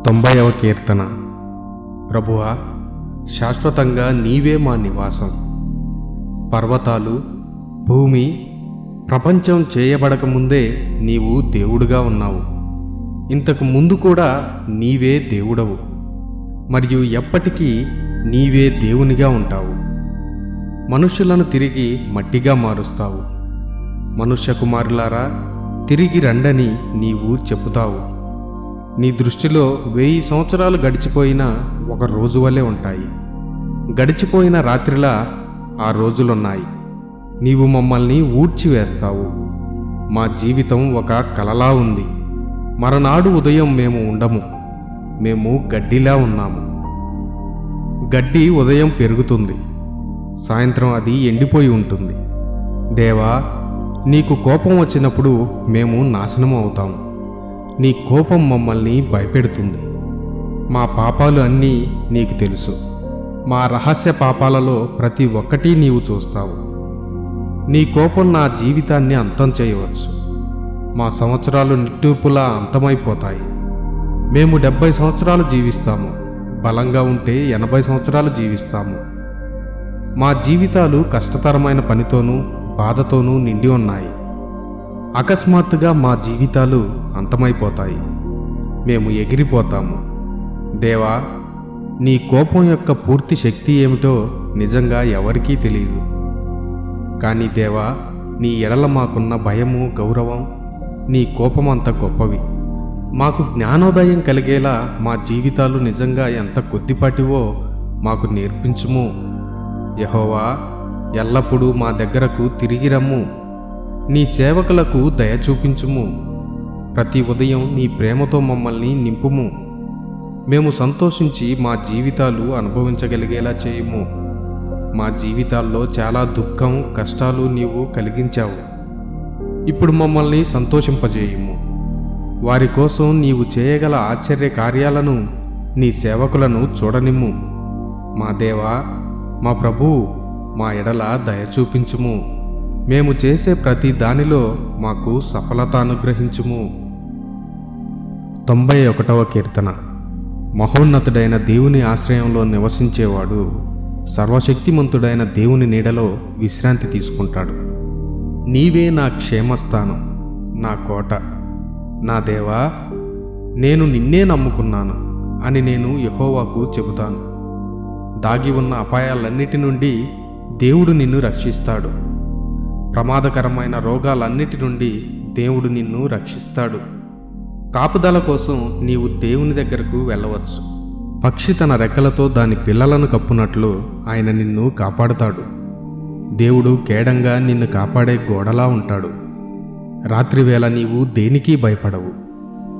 తొంభైవ కీర్తన. ప్రభువా, శాశ్వతంగా నీవే మా నివాసం. పర్వతాలు, భూమి, ప్రపంచం చేయబడకముందే నీవు దేవుడుగా ఉన్నావు. ఇంతకు ముందు కూడా నీవే దేవుడవు, మరియు ఎప్పటికీ నీవే దేవునిగా ఉంటావు. మనుషులను తిరిగి మట్టిగా మారుస్తావు. మనుష్య కుమారులారా, తిరిగి రండని నీవు చెబుతావు. నీ దృష్టిలో 1000 సంవత్సరాలు గడిచిపోయినా ఒక రోజు వలె ఉంటాయి. గడిచిపోయిన రాత్రిలా ఆ రోజులున్నాయి. నీవు మమ్మల్ని ఊడ్చివేస్తావు. మా జీవితం ఒక కలలా ఉంది. మరనాడు ఉదయం మేము ఉండము. మేము గడ్డిలా ఉన్నాము. గడ్డి ఉదయం పెరుగుతుంది, సాయంత్రం అది ఎండిపోయి ఉంటుంది. దేవా, నీకు కోపం వచ్చినప్పుడు మేము నాశనం అవుతాము. నీ కోపం మమ్మల్ని భయపెడుతుంది. మా పాపాలు అన్నీ నీకు తెలుసు. మా రహస్య పాపాలలో ప్రతి ఒక్కటి నీవు చూస్తావు. నీ కోపం నా జీవితాన్ని అంతం చేయవచ్చు. మా సంవత్సరాలు నిట్టూర్పులా అంతమైపోతాయి. మేము 70 సంవత్సరాలు జీవిస్తాము. బలంగా ఉంటే 80 సంవత్సరాలు జీవిస్తాము. మా జీవితాలు కష్టతరమైన పనితోనూ బాధతోనూ నిండి ఉన్నాయి. అకస్మాత్తుగా మా జీవితాలు అంతమైపోతాయి. మేము ఎగిరిపోతాము. దేవా, నీ కోపం యొక్క పూర్తి శక్తి ఏమిటో నిజంగా ఎవరికీ తెలియదు. కానీ దేవా, నీ ఎడల మాకున్న భయము, గౌరవం, నీ కోపమంత గొప్పవి. మాకు జ్ఞానోదయం కలిగేలా మా జీవితాలు నిజంగా ఎంత కొద్దిపాటివో మాకు నేర్పించుము. యెహోవా, ఎల్లప్పుడూ మా దగ్గరకు తిరిగి రమ్ము. నీ సేవకులకు దయ చూపించుము. ప్రతి ఉదయం నీ ప్రేమతో మమ్మల్ని నింపుము. మేము సంతోషించి మా జీవితాలు అనుభవించగలిగేలా చేయుము. మా జీవితాల్లో చాలా దుఃఖం, కష్టాలు నీవు కలిగించావు. ఇప్పుడు మమ్మల్ని సంతోషింపజేయుము. వారి కోసం నీవు చేయగల ఆశ్చర్య కార్యాలను నీ సేవకులను చూడనిమ్ము. మా దేవా, మా ప్రభువు, మా ఎడల దయ చూపించుము. మేము చేసే ప్రతి దానిలో మాకు సఫలత అనుగ్రహించుము. 91వ కీర్తన. మహోన్నతుడైన దేవుని ఆశ్రయంలో నివసించేవాడు సర్వశక్తిమంతుడైన దేవుని నీడలో విశ్రాంతి తీసుకుంటాడు. నీవే నా క్షేమస్థానం, నా కోట. నా దేవా, నేను నిన్నే నమ్ముకున్నాను అని నేను యెహోవాకు చెబుతాను. దాగి ఉన్న అపాయాలన్నిటి నుండి దేవుడు నిన్ను రక్షిస్తాడు. ప్రమాదకరమైన రోగాలన్నిటి నుండి దేవుడు నిన్ను రక్షిస్తాడు. కాపుదల కోసం నీవు దేవుని దగ్గరకు వెళ్ళవచ్చు. పక్షి తన రెక్కలతో దాని పిల్లలను కప్పునట్లు ఆయన నిన్ను కాపాడుతాడు. దేవుడు కేడంగా నిన్ను కాపాడే గోడలా ఉంటాడు. రాత్రివేళ నీవు దేనికీ భయపడవు.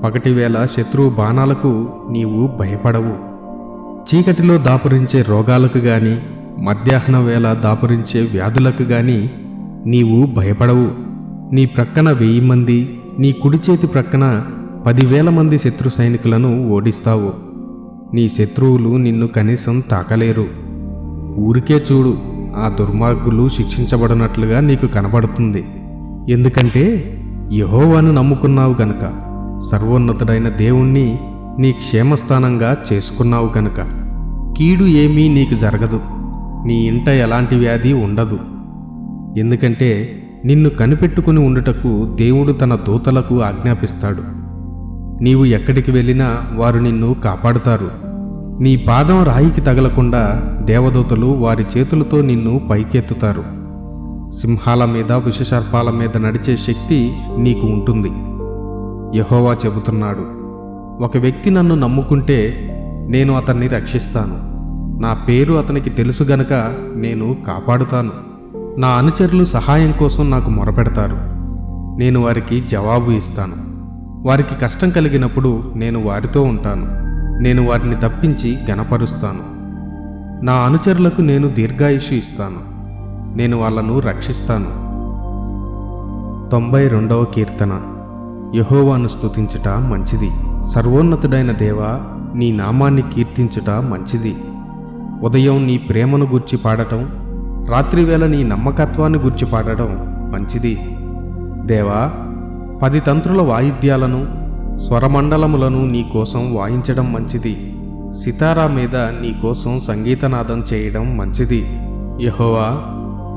పగటివేళ శత్రువు బాణాలకు నీవు భయపడవు. చీకటిలో దాపురించే రోగాలకు గాని, మధ్యాహ్నం వేళ దాపురించే వ్యాధులకు గాని నీవు భయపడవు. నీ ప్రక్కన 1000 మంది, నీ కుడి చేతి ప్రక్కన 10,000 మంది శత్రు సైనికులను ఓడిస్తావు. నీ శత్రువులు నిన్ను కనీసం తాకలేరు. ఊరికే చూడు, ఆ దుర్మార్గులు శిక్షించబడినట్లుగా నీకు కనబడుతుంది. ఎందుకంటే యెహోవాను నమ్ముకున్నావు గనుక, సర్వోన్నతుడైన దేవుణ్ణి నీ క్షేమస్థానంగా చేసుకున్నావు గనుక. కీడు ఏమీ నీకు జరగదు. నీ ఇంట ఎలాంటి వ్యాధి ఉండదు. ఎందుకంటే నిన్ను కనిపెట్టుకుని ఉండుటకు దేవుడు తన దూతలకు ఆజ్ఞాపిస్తాడు. నీవు ఎక్కడికి వెళ్ళినా వారు నిన్ను కాపాడుతారు. నీ పాదం రాయికి తగలకుండా దేవదూతలు వారి చేతులతో నిన్ను పైకెత్తుతారు. సింహాల మీద, విషసర్పాల మీద నడిచే శక్తి నీకు ఉంటుంది. యెహోవా చెబుతున్నాడు, ఒక వ్యక్తి నన్ను నమ్ముకుంటే నేను అతన్ని రక్షిస్తాను. నా పేరు అతనికి తెలుసు గనుక నేను కాపాడుతాను. నా అనుచరులు సహాయం కోసం నాకు మొరపెడతారు. నేను వారికి జవాబు ఇస్తాను. వారికి కష్టం కలిగినప్పుడు నేను వారితో ఉంటాను. నేను వారిని తప్పించి ఘనపరుస్తాను. నా అనుచరులకు నేను దీర్ఘాయుష్షు ఇస్తాను. నేను వాళ్ళను రక్షిస్తాను. 92వ కీర్తన. యెహోవాను స్తుతించుట మంచిది. సర్వోన్నతుడైన దేవా, నీ నామాన్ని కీర్తించుట మంచిది. ఉదయం నీ ప్రేమను గూర్చి పాడటం, రాత్రివేళ నీ నమ్మకత్వాన్ని గూర్చి పాడటం మంచిది. దేవా, 10 తంత్రుల వాయిద్యాలను, స్వరమండలములను నీ కోసం వాయించడం మంచిది. సితారా మీద నీ కోసం సంగీతనాదం చేయడం మంచిది. యెహోవా,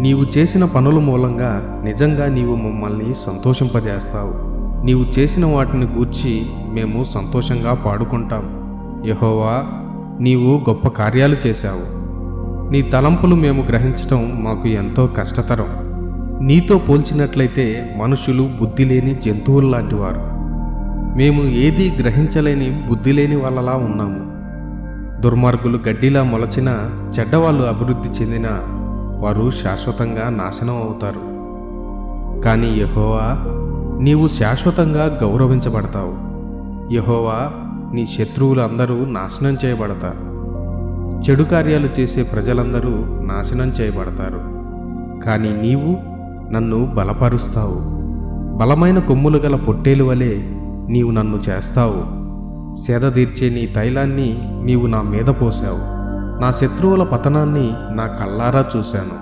నీవు చేసిన పనుల మూలంగా నిజంగా నీవు మమ్మల్ని సంతోషింపజేస్తావు. నీవు చేసిన వాటిని గూర్చి మేము సంతోషంగా పాడుకుంటాం. యెహోవా, నీవు గొప్ప కార్యాలు చేశావు. నీ తలంపులు మేము గ్రహించటం మాకు ఎంతో కష్టతరం. నీతో పోల్చినట్లయితే మనుషులు బుద్ధి లేని జంతువుల్లాంటివారు. మేము ఏదీ గ్రహించలేని బుద్ధి లేని వాళ్ళలా ఉన్నాము. దుర్మార్గులు గడ్డిలా మొలచిన, చెడ్డవాళ్ళు అభివృద్ధి చెందిన వారు శాశ్వతంగా నాశనం అవుతారు. కానీ యెహోవా, నీవు శాశ్వతంగా గౌరవించబడతావు. యెహోవా, నీ శత్రువులు అందరూ నాశనం చేయబడతారు. చెడు కార్యాలు చేసే ప్రజలందరూ నాశనం చేయబడతారు. కానీ నీవు నన్ను బలపరుస్తావు. బలమైన కొమ్ములు గల పొట్టేలు వలె నీవు నన్ను చేస్తావు. సేదతీర్చే నీ తైలాన్ని నీవు నా మీద పోశావు. నా శత్రువుల పతనాన్ని నా కళ్ళారా చూశాను.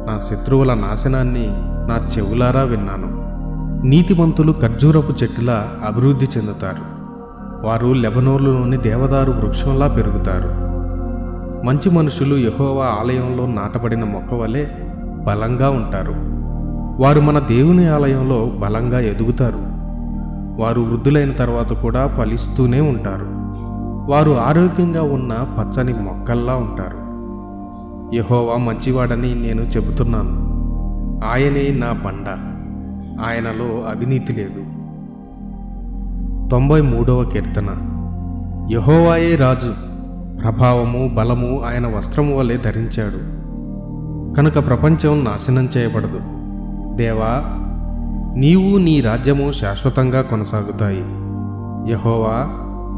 నా శత్రువుల నాశనాన్ని నా చెవులారా విన్నాను. నీతిమంతులు ఖర్జూరపు చెట్టులా అభివృద్ధి చెందుతారు. వారు లెబనోనులోని దేవదారు వృక్షంలా పెరుగుతారు. మంచి మనుషులు యెహోవా ఆలయంలో నాటబడిన మొక్క వలె బలంగా ఉంటారు. వారు మన దేవుని ఆలయంలో బలంగా ఎదుగుతారు. వారు వృద్ధులైన తర్వాత కూడా ఫలిస్తూనే ఉంటారు. వారు ఆరోగ్యంగా ఉన్న పచ్చని మొక్కల్లా ఉంటారు. యెహోవా మంచివాడని నేను చెబుతున్నాను. ఆయనే నా బండ, ఆయనలో అవినీతి లేదు. 93వ కీర్తన. యెహోవాయే రాజు, ప్రభావము బలము ఆయన వస్త్రము వలె ధరించాడు. కనుక ప్రపంచం నాశనం చేయబడదు. దేవా, నీవు నీ రాజ్యము శాశ్వతంగా కొనసాగుతాయి. యెహోవా,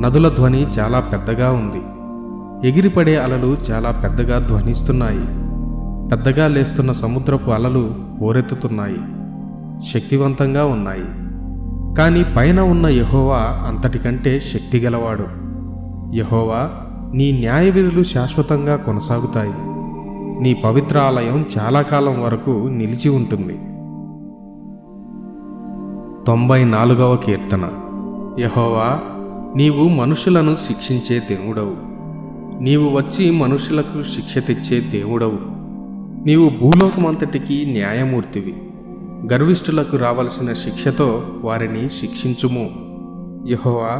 నదుల ధ్వని చాలా పెద్దగా ఉంది. ఎగిరిపడే అలలు చాలా పెద్దగా ధ్వనిస్తున్నాయి. పెద్దగా లేస్తున్న సముద్రపు అలలు పోరెత్తుతున్నాయి. శక్తివంతంగా ఉన్నాయి. కానీ పైన ఉన్న యెహోవా అంతటికంటే శక్తిగలవాడు. యెహోవా, నీ న్యాయ విధులు శాశ్వతంగా కొనసాగుతాయి. నీ పవిత్ర ఆలయం చాలా కాలం వరకు నిలిచి ఉంటుంది. 94వ కీర్తన. యెహోవా, నీవు మనుషులను శిక్షించే దేవుడవు. నీవు వచ్చి మనుషులకు శిక్ష తెచ్చే దేవుడవు. నీవు భూలోకమంతటికి న్యాయమూర్తివి. గర్విష్ఠులకు రావలసిన శిక్షతో వారిని శిక్షించుము. యెహోవా,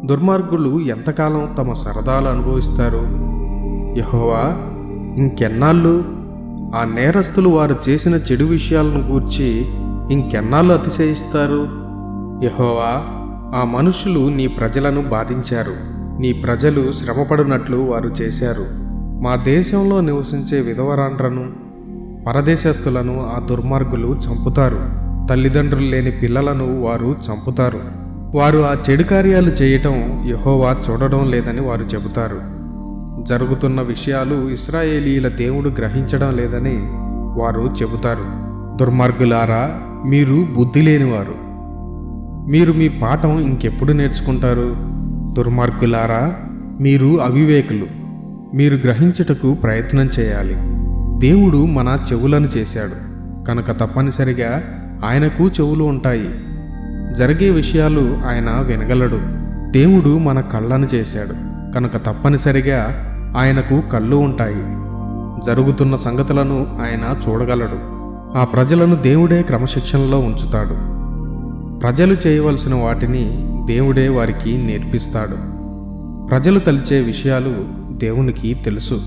దుర్మార్గులు ఎంతకాలం తమ సరదాలు అనుభవిస్తారు? యెహోవా, ఇంకెన్నాళ్ళు? ఆ నేరస్తులు వారు చేసిన చెడు విషయాలను గూర్చి ఇంకెన్నాళ్ళు అతిశయిస్తారు? యెహోవా, ఆ మనుషులు నీ ప్రజలను బాధించారు. నీ ప్రజలు శ్రమపడినట్లు వారు చేశారు. మా దేశంలో నివసించే విధవరాండ్రను, పరదేశస్థులను ఆ దుర్మార్గులు చంపుతారు. తల్లిదండ్రులు లేని పిల్లలను వారు చంపుతారు. వారు ఆ చెడు కార్యాలు చేయటం యెహోవా చూడడం లేదని వారు చెబుతారు. జరుగుతున్న విషయాలు ఇశ్రాయేలీయుల దేవుడు గ్రహించడం లేదని వారు చెబుతారు. దుర్మార్గులారా, మీరు బుద్ధి లేనివారు. మీరు మీ పాఠం ఇంకెప్పుడు నేర్చుకుంటారు? దుర్మార్గులారా, మీరు అవివేకులు. మీరు గ్రహించుటకు ప్రయత్నం చేయాలి. దేవుడు మన చెవులను చేశాడు కనుక తప్పనిసరిగా ఆయనకు చెవులు ఉంటాయి. జరిగే విషయాలు ఆయన వినగలడు. దేవుడు మన కళ్ళను చేశాడు కనుక తప్పనిసరిగా ఆయనకు కళ్ళు ఉంటాయి. జరుగుతున్న సంగతులను ఆయన చూడగలడు. ఆ ప్రజలను దేవుడే క్రమశిక్షణలో ఉంచుతాడు. ప్రజలు చేయవలసిన వాటిని దేవుడే వారికి నేర్పిస్తాడు. ప్రజలు తలిచే విషయాలు దేవునికి తెలుసు.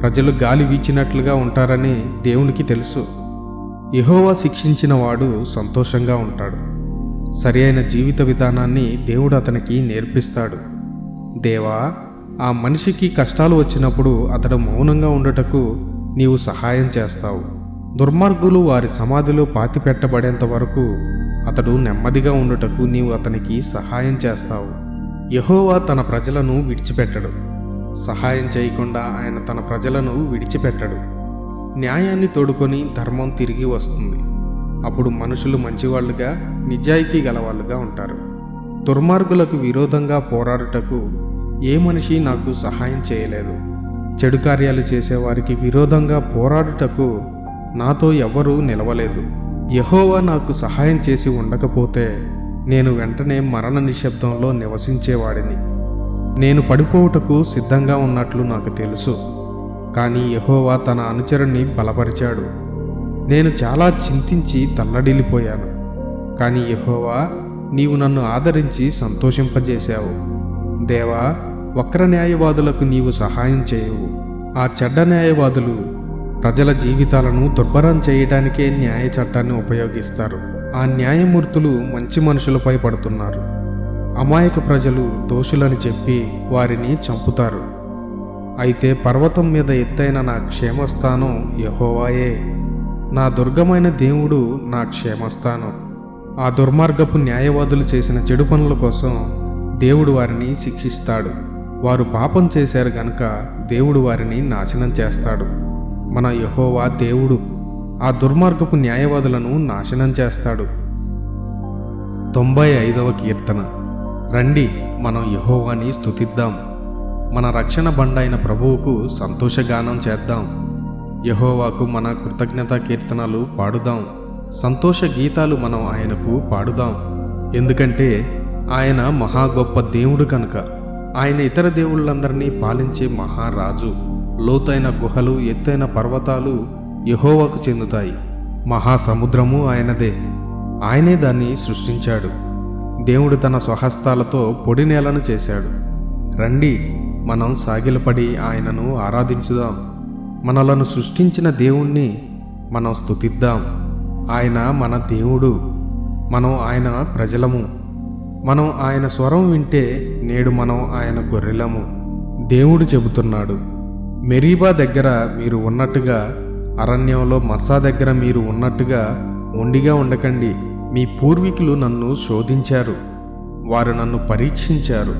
ప్రజలు గాలి వీచినట్లుగా ఉంటారని దేవునికి తెలుసు. యెహోవా శిక్షించిన వాడు సంతోషంగా ఉంటాడు. సరి అయిన జీవిత విధానాన్ని దేవుడు అతనికి నేర్పిస్తాడు. దేవా, ఆ మనిషికి కష్టాలు వచ్చినప్పుడు అతడు మౌనంగా ఉండుటకు నీవు సహాయం చేస్తావు. దుర్మార్గులు వారి సమాధిలో పాతిపెట్టబడేంత వరకు అతడు నెమ్మదిగా ఉండుటకు నీవు అతనికి సహాయం చేస్తావు. యెహోవా తన ప్రజలను విడిచిపెట్టడు. సహాయం చేయకుండా ఆయన తన ప్రజలను విడిచిపెట్టడు. న్యాయాన్ని తోడుకొని ధర్మం తిరిగి వస్తుంది. అప్పుడు మనుషులు మంచివాళ్లుగా, నిజాయితీ గలవాళ్ళుగా ఉంటారు. దుర్మార్గులకు విరోధంగా పోరాడుటకు ఏ మనిషి నాకు సహాయం చేయలేదు. చెడు కార్యాలు చేసేవారికి విరోధంగా పోరాడుటకు నాతో ఎవ్వరూ నిలవలేదు. యెహోవా నాకు సహాయం చేసి ఉండకపోతే నేను వెంటనే మరణ నిశ్శబ్దంలో నివసించేవాడిని. నేను పడిపోవుటకు సిద్ధంగా ఉన్నట్లు నాకు తెలుసు, కానీ యెహోవా తన అనుచరుణ్ణి బలపరిచాడు. నేను చాలా చింతించి తల్లడిల్లిపోయాను, కానీ యెహోవా నీవు నన్ను ఆదరించి సంతోషింపజేశావు. దేవా, వక్ర న్యాయవాదులకు నీవు సహాయం చేయవు. ఆ చెడ్డ న్యాయవాదులు ప్రజల జీవితాలను దుర్భరం చేయడానికే న్యాయ చట్టాన్ని ఉపయోగిస్తారు. ఆ న్యాయమూర్తులు మంచి మనుషులపై పడుతున్నారు. అమాయక ప్రజలు దోషులని చెప్పి వారిని చంపుతారు. అయితే పర్వతం మీద ఎత్తైన నా క్షేమస్థానం యెహోవాయే. నా దుర్గమైన దేవుడు నా క్షేమస్థానం. ఆ దుర్మార్గపు న్యాయవాదులు చేసిన చెడు పనుల కోసం దేవుడు వారిని శిక్షిస్తాడు. వారు పాపం చేశారు గనుక దేవుడు వారిని నాశనం చేస్తాడు. మన యెహోవా దేవుడు ఆ దుర్మార్గపు న్యాయవాదులను నాశనం చేస్తాడు. 95వ కీర్తన. రండి, మనం యెహోవాని స్తుతిద్దాం. మన రక్షణ బండైన ప్రభువుకు సంతోషగానం చేద్దాం. యెహోవాకు మన కృతజ్ఞతా కీర్తనలు పాడుదాం. సంతోష గీతాలు మనం ఆయనకు పాడుదాం. ఎందుకంటే ఆయన మహా గొప్ప దేవుడు కనుక. ఆయన ఇతర దేవుళ్ళందరినీ పాలించే మహారాజు. లోతైన గుహలు, ఎత్తైన పర్వతాలు యెహోవాకు చెందుతాయి. మహాసముద్రము ఆయనదే. ఆయనే దాన్ని సృష్టించాడు. దేవుడు తన స్వహస్తాలతో పొడి నేలను చేశాడు. రండి, మనం సాగిలపడి ఆయనను ఆరాధించుదాం. మనలను సృష్టించిన దేవుణ్ణి మనం స్తుతిద్దాం. ఆయన మన దేవుడు, మనం ఆయన ప్రజలము. మనం ఆయన స్వరం వింటే నేడు మనం ఆయన గొర్రెలము. దేవుడు చెబుతున్నాడు, మెరీబా దగ్గర మీరు ఉన్నట్టుగా, అరణ్యంలో మస్సా దగ్గర మీరు ఉన్నట్టుగా మొండిగా ఉండకండి. మీ పూర్వీకులు నన్ను శోధించారు, వారు నన్ను పరీక్షించారు.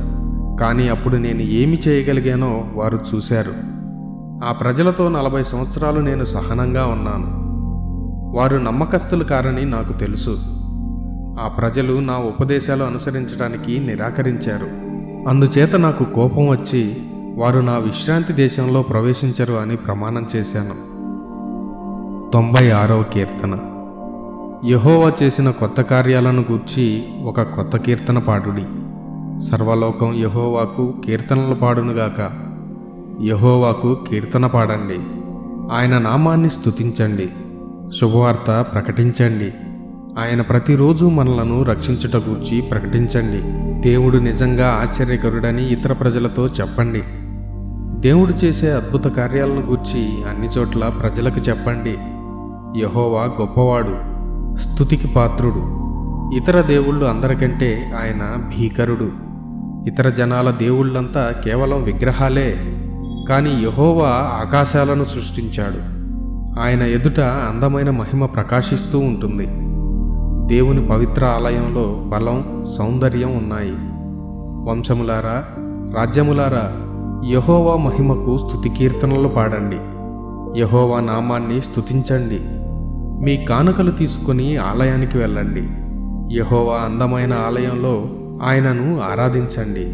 కానీ అప్పుడు నేను ఏమి చేయగలిగానో వారు చూశారు. ఆ ప్రజలతో 40 సంవత్సరాలు నేను సహనంగా ఉన్నాను. వారు నమ్మకస్తులు కారని నాకు తెలుసు. ఆ ప్రజలు నా ఉపదేశాలు అనుసరించడానికి నిరాకరించారు. అందుచేత నాకు కోపం వచ్చి వారు నా విశ్రాంతి దేశంలో ప్రవేశించరు అని ప్రమాణం చేశాను. 96వ కీర్తన. యెహోవా చేసిన కొత్త కార్యాలను గూర్చి ఒక కొత్త కీర్తన పాడుడి. సర్వలోకం యెహోవాకు కీర్తనలు పాడునుగాక. యెహోవాకు కీర్తన పాడండి, ఆయన నామాన్ని స్తుతించండి, శుభవార్త ప్రకటించండి. ఆయన ప్రతిరోజు మనలను రక్షించుట గూర్చి ప్రకటించండి. దేవుడు నిజంగా ఆశ్చర్యకరుడని ఇతర ప్రజలతో చెప్పండి. దేవుడు చేసే అద్భుత కార్యాలను గూర్చి అన్ని చోట్ల ప్రజలకు చెప్పండి. యెహోవా గొప్పవాడు, స్తుతికి పాత్రుడు. ఇతర దేవుళ్ళు అందరికంటే ఆయన భీకరుడు. ఇతర జనాల దేవుళ్ళంతా కేవలం విగ్రహాలే, కానీ యెహోవా ఆకాశాలను సృష్టించాడు. ఆయన ఎదుట అందమైన మహిమ ప్రకాశిస్తూ ఉంటుంది. దేవుని పవిత్ర ఆలయంలో బలం, సౌందర్యం ఉన్నాయి. వంశములారా, రాజ్యములారా, యెహోవా మహిమకు స్తుతి కీర్తనలు పాడండి. యెహోవా నామాన్ని స్తుతించండి. మీ కానుకలు తీసుకొని ఆలయానికి వెళ్ళండి. యెహోవా అందమైన ఆలయంలో ఆయనను ఆరాధించండి.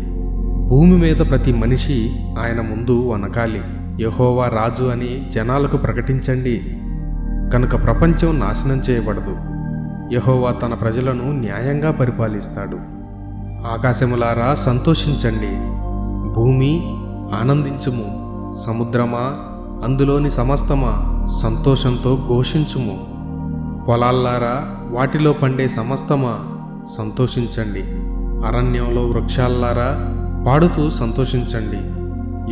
భూమి మీద ప్రతి మనిషి ఆయన ముందు వనకాలి. యెహోవా రాజు అని జనాలకు ప్రకటించండి. కనుక ప్రపంచం నాశనం చేయబడదు. యెహోవా తన ప్రజలను న్యాయంగా పరిపాలిస్తాడు. ఆకాశములారా సంతోషించండి, భూమి ఆనందించుము, సముద్రమా అందులోని సమస్తమా సంతోషంతో ఘోషించుము. పొలాల్లారా వాటిలో పండే సమస్తమా సంతోషించండి. అరణ్యంలో వృక్షాల్లారా పాడుతూ సంతోషించండి.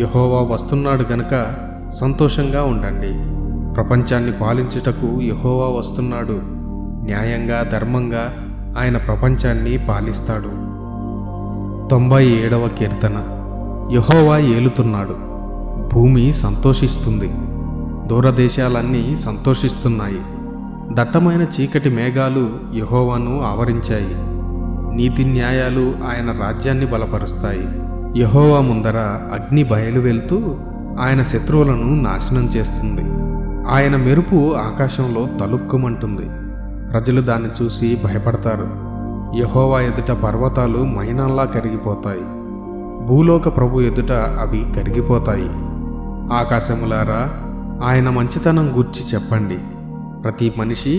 యెహోవా వస్తున్నాడు గనుక సంతోషంగా ఉండండి. ప్రపంచాన్ని పాలించుటకు యెహోవా వస్తున్నాడు. న్యాయంగా, ధర్మంగా ఆయన ప్రపంచాన్ని పాలిస్తాడు. 97వ కీర్తన. యెహోవా ఏలుతున్నాడు, భూమి సంతోషిస్తుంది, దూరదేశాలన్నీ సంతోషిస్తున్నాయి. దట్టమైన చీకటి మేఘాలు యెహోవాను ఆవరించాయి. నీతి న్యాయాలు ఆయన రాజ్యాన్ని బలపరుస్తాయి. యెహోవా ముందర అగ్ని బయలు వెళ్తూ ఆయన శత్రువులను నాశనం చేస్తుంది. ఆయన మెరుపు ఆకాశంలో తలుక్కుమంటుంది. ప్రజలు దాన్ని చూసి భయపడతారు. యెహోవా ఎదుట పర్వతాలు మైనంలా కరిగిపోతాయి. భూలోక ప్రభు ఎదుట అవి కరిగిపోతాయి. ఆకాశములారా ఆయన మంచితనం గూర్చి చెప్పండి. ప్రతి మనిషి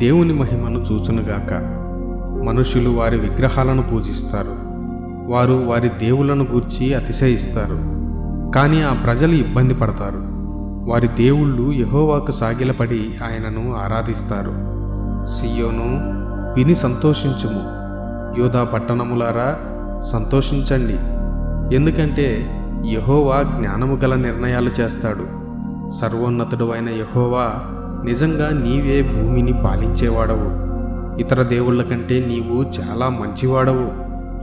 దేవుని మహిమను చూచునుగాక. మనుషులు వారి విగ్రహాలను పూజిస్తారు, వారు వారి దేవులను గూర్చి అతిశయిస్తారు. కానీ ఆ ప్రజలు ఇబ్బంది పడతారు. వారి దేవుళ్ళు యెహోవాకు సాగిలపడి ఆయనను ఆరాధిస్తారు. సియోను, విని సంతోషించుము. యూదా పట్టణములారా సంతోషించండి, ఎందుకంటే యెహోవా జ్ఞానము గల నిర్ణయాలు చేస్తాడు. సర్వోన్నతుడు అయిన యెహోవా, నిజంగా నీవే భూమిని పాలించేవాడవు. ఇతర దేవుళ్ళ కంటే నీవు చాలా మంచివాడవు.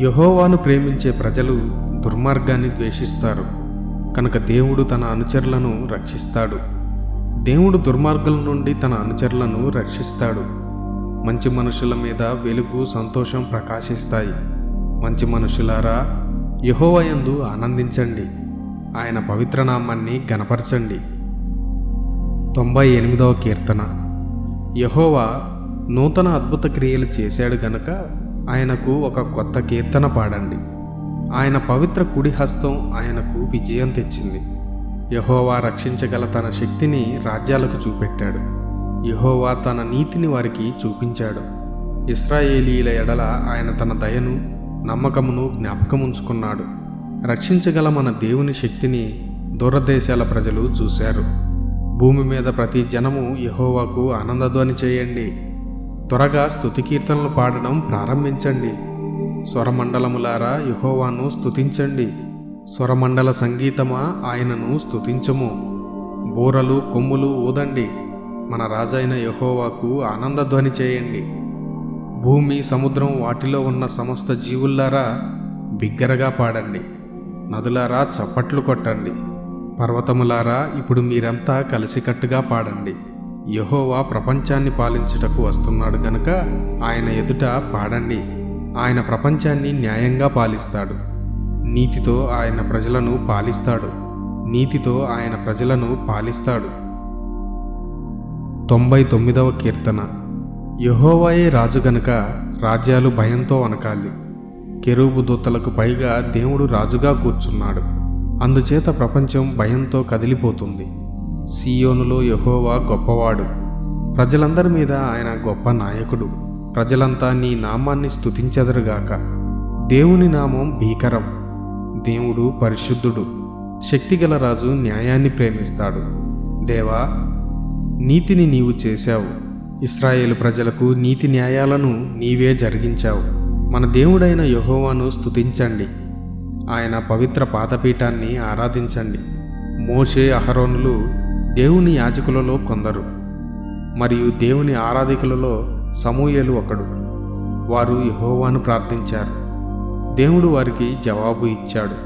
యెహోవాను ప్రేమించే ప్రజలు దుర్మార్గాన్ని ద్వేషిస్తారు, కనుక దేవుడు తన అనుచరులను రక్షిస్తాడు. దేవుడు దుర్మార్గుల నుండి తన అనుచరులను రక్షిస్తాడు. మంచి మనుషుల మీద వెలుగు, సంతోషం ప్రకాశిస్తాయి. మంచి మనుషులారా, యెహోవా యందు ఆనందించండి, ఆయన పవిత్రనామాన్ని ఘనపరచండి. 98వ కీర్తన. యెహోవా నూతన అద్భుత క్రియలు చేశాడు గనుక ఆయనకు ఒక కొత్త కీర్తన పాడండి. ఆయన పవిత్ర కుడి హస్తం ఆయనకు విజయం తెచ్చింది. యెహోవా రక్షించగల తన శక్తిని రాజ్యాలకు చూపెట్టాడు. యెహోవా తన నీతిని వారికి చూపించాడు. ఇశ్రాయేలీయుల ఎడల ఆయన తన దయను, నమ్మకమును జ్ఞాపకముంచుకున్నాడు. రక్షించగల మన దేవుని శక్తిని దూరదేశాల ప్రజలు చూశారు. భూమి మీద ప్రతి జనము యెహోవాకు ఆనందధ్వని చేయండి. త్వరగా స్తుతి కీర్తనలు పాడడం ప్రారంభించండి. స్వరమండలములారా యెహోవాను స్తుతించండి. స్వరమండల సంగీతమా ఆయనను స్తుతించుము. బూరలు, కొమ్ములు ఊదండి, మన రాజైన యెహోవాకు ఆనందధ్వని చేయండి. భూమి, సముద్రం, వాటిలో ఉన్న సమస్త జీవుల్లారా బిగ్గరగా పాడండి. నదులారా చప్పట్లు కొట్టండి. పర్వతములారా ఇప్పుడు మీరంతా కలిసికట్టుగా పాడండి. యెహోవా ప్రపంచాన్ని పాలించుటకు వస్తున్నాడు గనుక ఆయన ఎదుట పాడండి. ఆయన ప్రపంచాన్ని న్యాయంగా పాలిస్తాడు. నీతితో ఆయన ప్రజలను పాలిస్తాడు. నీతితో ఆయన ప్రజలను పాలిస్తాడు. 99వ కీర్తన. యెహోవాయే రాజు గనుక రాజ్యాలు భయంతో వణకాలి. కెరూబు దూతలకు పైగా దేవుడు రాజుగా కూర్చున్నాడు. అందుచేత ప్రపంచం భయంతో కదిలిపోతుంది. సియోనులో యెహోవా గొప్పవాడు, ప్రజలందరి మీద ఆయన గొప్ప నాయకుడు. ప్రజలంతా నీ నామాన్ని స్తుతించెదరుగాక. దేవుని నామం భీకరం. దేవుడు పరిశుద్ధుడు. శక్తిగల రాజు న్యాయాన్ని ప్రేమిస్తాడు. దేవా, నీతిని నీవు చేశావు. ఇశ్రాయేలు ప్రజలకు నీతి న్యాయాలను నీవే జరిగించావు. మన దేవుడైన యెహోవాను స్తుతించండి, ఆయన పవిత్ర పాదపీఠాన్ని ఆరాధించండి. మోషే, అహరోనులు దేవుని యాజకులలో కొందరు, మరియు దేవుని ఆరాధికులలో సమూయేలు ఒకడు. వారు యెహోవాను ప్రార్థించారు. దేవుడు వారికి జవాబు ఇచ్చాడు.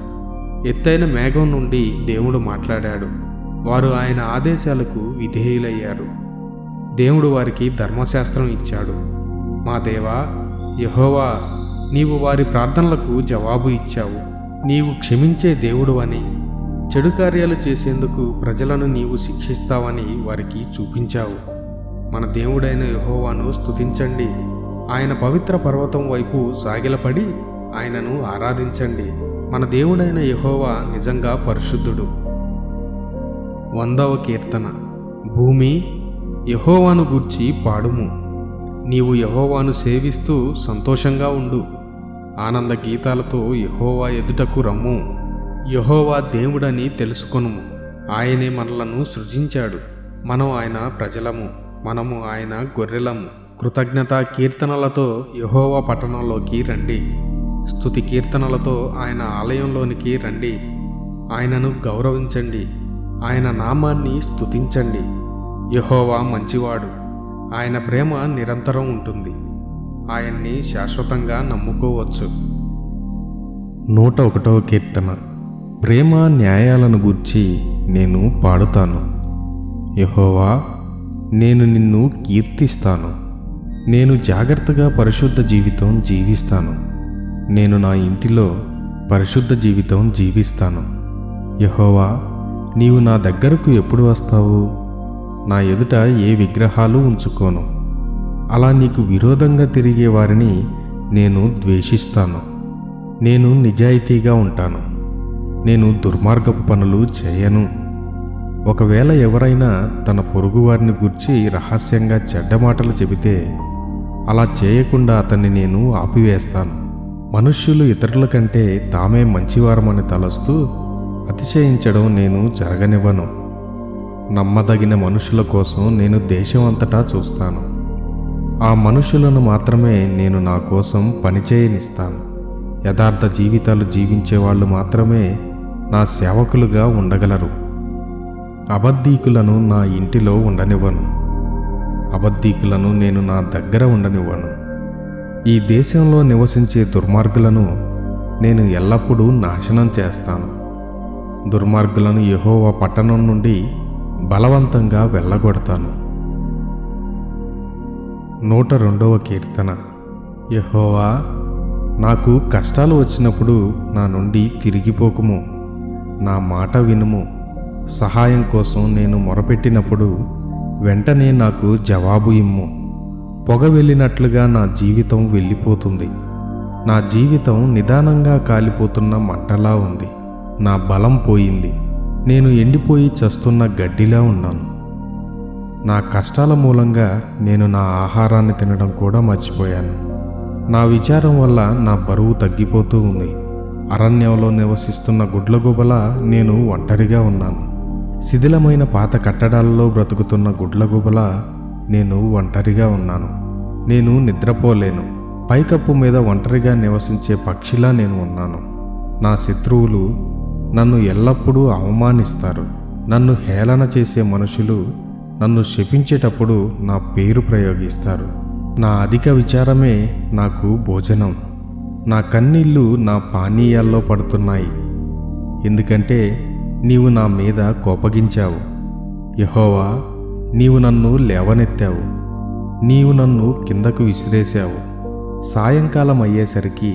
ఎత్తైన మేఘం నుండి దేవుడు మాట్లాడాడు. వారు ఆయన ఆదేశాలకు విధేయులయ్యారు. దేవుడు వారికి ధర్మశాస్త్రం ఇచ్చాడు. మా దేవా యెహోవా, నీవు వారి ప్రార్థనలకు జవాబు ఇచ్చావు. నీవు క్షమించే దేవుడు అని, చెడు కార్యాలు చేసేందుకు ప్రజలను నీవు శిక్షిస్తావని వారికి చూపించావు. మన దేవుడైన యెహోవాను స్తుతించండి. ఆయన పవిత్ర పర్వతం వైపు సాగిలపడి ఆయనను ఆరాధించండి. మన దేవుడైన యెహోవా నిజంగా పరిశుద్ధుడు. 100వ కీర్తన. భూమి, యెహోవాను గూర్చి పాడుము. నీవు యెహోవాను సేవిస్తూ సంతోషంగా ఉండు. ఆనంద గీతాలతో యెహోవా ఎదుటకు రమ్ము. యెహోవా దేవుడని తెలుసుకొనుము. ఆయనే మనలను సృజించాడు. మనం ఆయన ప్రజలము, మనము ఆయన గొర్రెలము. కృతజ్ఞతా కీర్తనలతో యెహోవా పట్టణంలోకి రండి. స్తుతి కీర్తనలతో ఆయన ఆలయంలోనికి రండి. ఆయనను గౌరవించండి, ఆయన నామాన్ని స్తుతించండి. యెహోవా మంచివాడు, ఆయన ప్రేమ నిరంతరం ఉంటుంది. ఆయన్ని శాశ్వతంగా నమ్ముకోవచ్చు. 101వ కీర్తన. ప్రేమ న్యాయాలను గూర్చి నేను పాడుతాను. యెహోవా, నేను నిన్ను కీర్తిస్తాను. నేను జాగ్రత్తగా పరిశుద్ధ జీవితం జీవిస్తాను. నేను నా ఇంటిలో పరిశుద్ధ జీవితం జీవిస్తాను. యెహోవా, నీవు నా దగ్గరకు ఎప్పుడు వస్తావు? నా ఎదుట ఏ విగ్రహాలు ఉంచుకోను. అలా నీకు విరోధంగా తిరిగే వారిని నేను ద్వేషిస్తాను. నేను నిజాయితీగా ఉంటాను. నేను దుర్మార్గపు పనులు చేయను. ఒకవేళ ఎవరైనా తన పొరుగువారిని గూర్చి రహస్యంగా చెడ్డ మాటలు చెబితే అలా చేయకుండా అతన్ని నేను ఆపివేస్తాను. మనుష్యులు ఇతరుల కంటే తామే మంచివారమని తలస్తూ అతిశయించడం నేను జరగనివ్వను. నమ్మదగిన మనుషుల కోసం నేను దేశం అంతటా చూస్తాను. ఆ మనుషులను మాత్రమే నేను నా కోసం పనిచేయనిస్తాను. యథార్థ జీవితాలు జీవించేవాళ్ళు మాత్రమే నా సేవకులుగా ఉండగలరు. అబద్ధీకులను నా ఇంటిలో ఉండనివ్వను. అబద్ధీకులను నేను నా దగ్గర ఉండనివ్వను. ఈ దేశంలో నివసించే దుర్మార్గులను నేను ఎల్లప్పుడూ నాశనం చేస్తాను. దుర్మార్గులను యెహోవా పట్టణం నుండి బలవంతంగా వెళ్ళగొడతాను. 102వ కీర్తన. యెహోవా, నాకు కష్టాలు వచ్చినప్పుడు నా నుండి తిరిగిపోకుము. నా మాట వినుము. సహాయం కోసం నేను మొరపెట్టినప్పుడు వెంటనే నాకు జవాబు ఇమ్ము. పొగ వెళ్ళినట్లుగా నా జీవితం వెళ్ళిపోతుంది. నా జీవితం నిదానంగా కాలిపోతున్న మంటలా ఉంది. నా బలం పోయింది. నేను ఎండిపోయి చస్తున్న గడ్డిలా ఉన్నాను. నా కష్టాల మూలంగా నేను నా ఆహారాన్ని తినడం కూడా మర్చిపోయాను. నా విచారం వల్ల నా బరువు తగ్గిపోతూ ఉంది. అరణ్యంలో నివసిస్తున్న గుడ్లగూబలా నేను ఒంటరిగా ఉన్నాను. శిథిలమైన పాత కట్టడాలలో బ్రతుకుతున్న గుడ్లగూబలా నేను ఒంటరిగా ఉన్నాను. నేను నిద్రపోలేను. పైకప్పు మీద ఒంటరిగా నివసించే పక్షిలా నేను ఉన్నాను. నా శత్రువులు నన్ను ఎల్లప్పుడూ అవమానిస్తారు. నన్ను హేళన చేసే మనుషులు నన్ను శపించేటప్పుడు నా పేరు ప్రయోగిస్తారు. నా అధిక విచారమే నాకు భోజనం. నా కన్నీళ్లు నా పానీయాల్లో పడుతున్నాయి. ఎందుకంటే నీవు నా మీద కోపగించావు. యెహోవా, నీవు నన్ను లేవనెత్తావు. నీవు నన్ను కిందకు విసిరేశావు. సాయంకాలం అయ్యేసరికి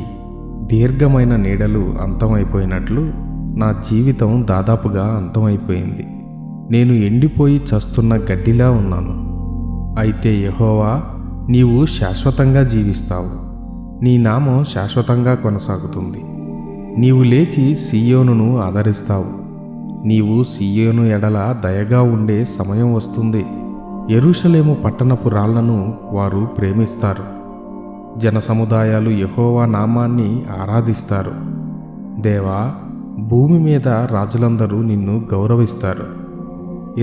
దీర్ఘమైన నీడలు అంతమైపోయినట్లు నా జీవితం దాదాపుగా అంతమైపోయింది. నేను ఎండిపోయి చస్తున్న గడ్డిలా ఉన్నాను. అయితే యెహోవా, నీవు శాశ్వతంగా జీవిస్తావు. నీ నామం శాశ్వతంగా కొనసాగుతుంది. నీవు లేచి సీయోనును ఆదరిస్తావు. నీవు సీయోను ఎడల దయగా ఉండే సమయం వస్తుంది. యెరూషలేము పట్టణపు రాళ్లను వారు ప్రేమిస్తారు. జనసముదాయాలు యెహోవా నామాన్ని ఆరాధిస్తారు. దేవా, భూమి మీద రాజులందరూ నిన్ను గౌరవిస్తారు.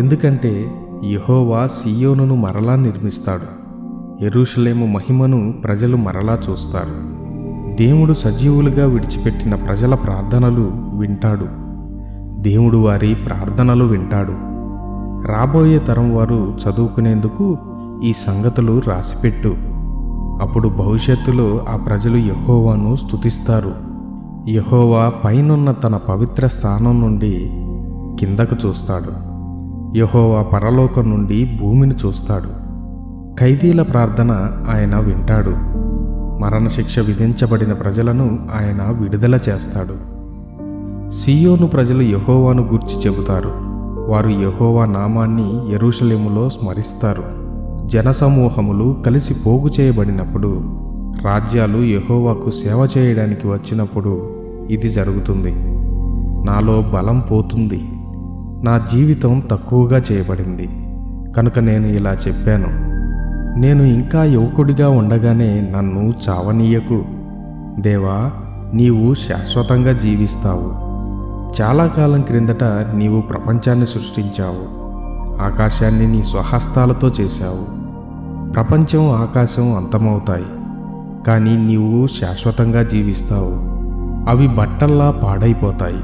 ఎందుకంటే యెహోవా సీయోనును మరలా నిర్మిస్తాడు. యెరూషలేము మహిమను ప్రజలు మరలా చూస్తారు. దేవుడు సజీవులుగా విడిచిపెట్టిన ప్రజల ప్రార్థనలు వింటాడు. దేవుడు వారి ప్రార్థనలు వింటాడు. రాబోయే తరం వారు చదువుకునేందుకు ఈ సంగతులు రాసిపెట్టు. అప్పుడు భవిష్యత్తులో ఆ ప్రజలు యెహోవాను స్తుతిస్తారు. యెహోవా పైనున్న తన పవిత్ర స్థానం నుండి కిందకు చూస్తాడు. యెహోవా పరలోకం నుండి భూమిని చూస్తాడు. ఖైదీల ప్రార్థన ఆయన వింటాడు. మరణశిక్ష విధించబడిన ప్రజలను ఆయన విడుదల చేస్తాడు. సీయోను ప్రజలు యెహోవాను గూర్చి చెబుతారు. వారు యెహోవా నామాన్ని యెరూషలేములో స్మరిస్తారు. జనసమూహములు కలిసి పోగు చేయబడినప్పుడు, రాజ్యాలు యెహోవాకు సేవ చేయడానికి వచ్చినప్పుడు ఇది జరుగుతుంది. నాలో బలం పోతుంది. నా జీవితం తక్కువగా చేయబడింది. కనుక నేను ఇలా చెప్పాను, నేను ఇంకా యువకుడిగా ఉండగానే నన్ను చావనీయకు. దేవా, నీవు శాశ్వతంగా జీవిస్తావు. చాలా కాలం క్రిందట నీవు ప్రపంచాన్ని సృష్టించావు. ఆకాశాన్ని నీ స్వహస్తాలతో చేశావు. ప్రపంచం, ఆకాశం అంతమవుతాయి, కానీ నీవు శాశ్వతంగా జీవిస్తావు. అవి బట్టల్లా పాడైపోతాయి,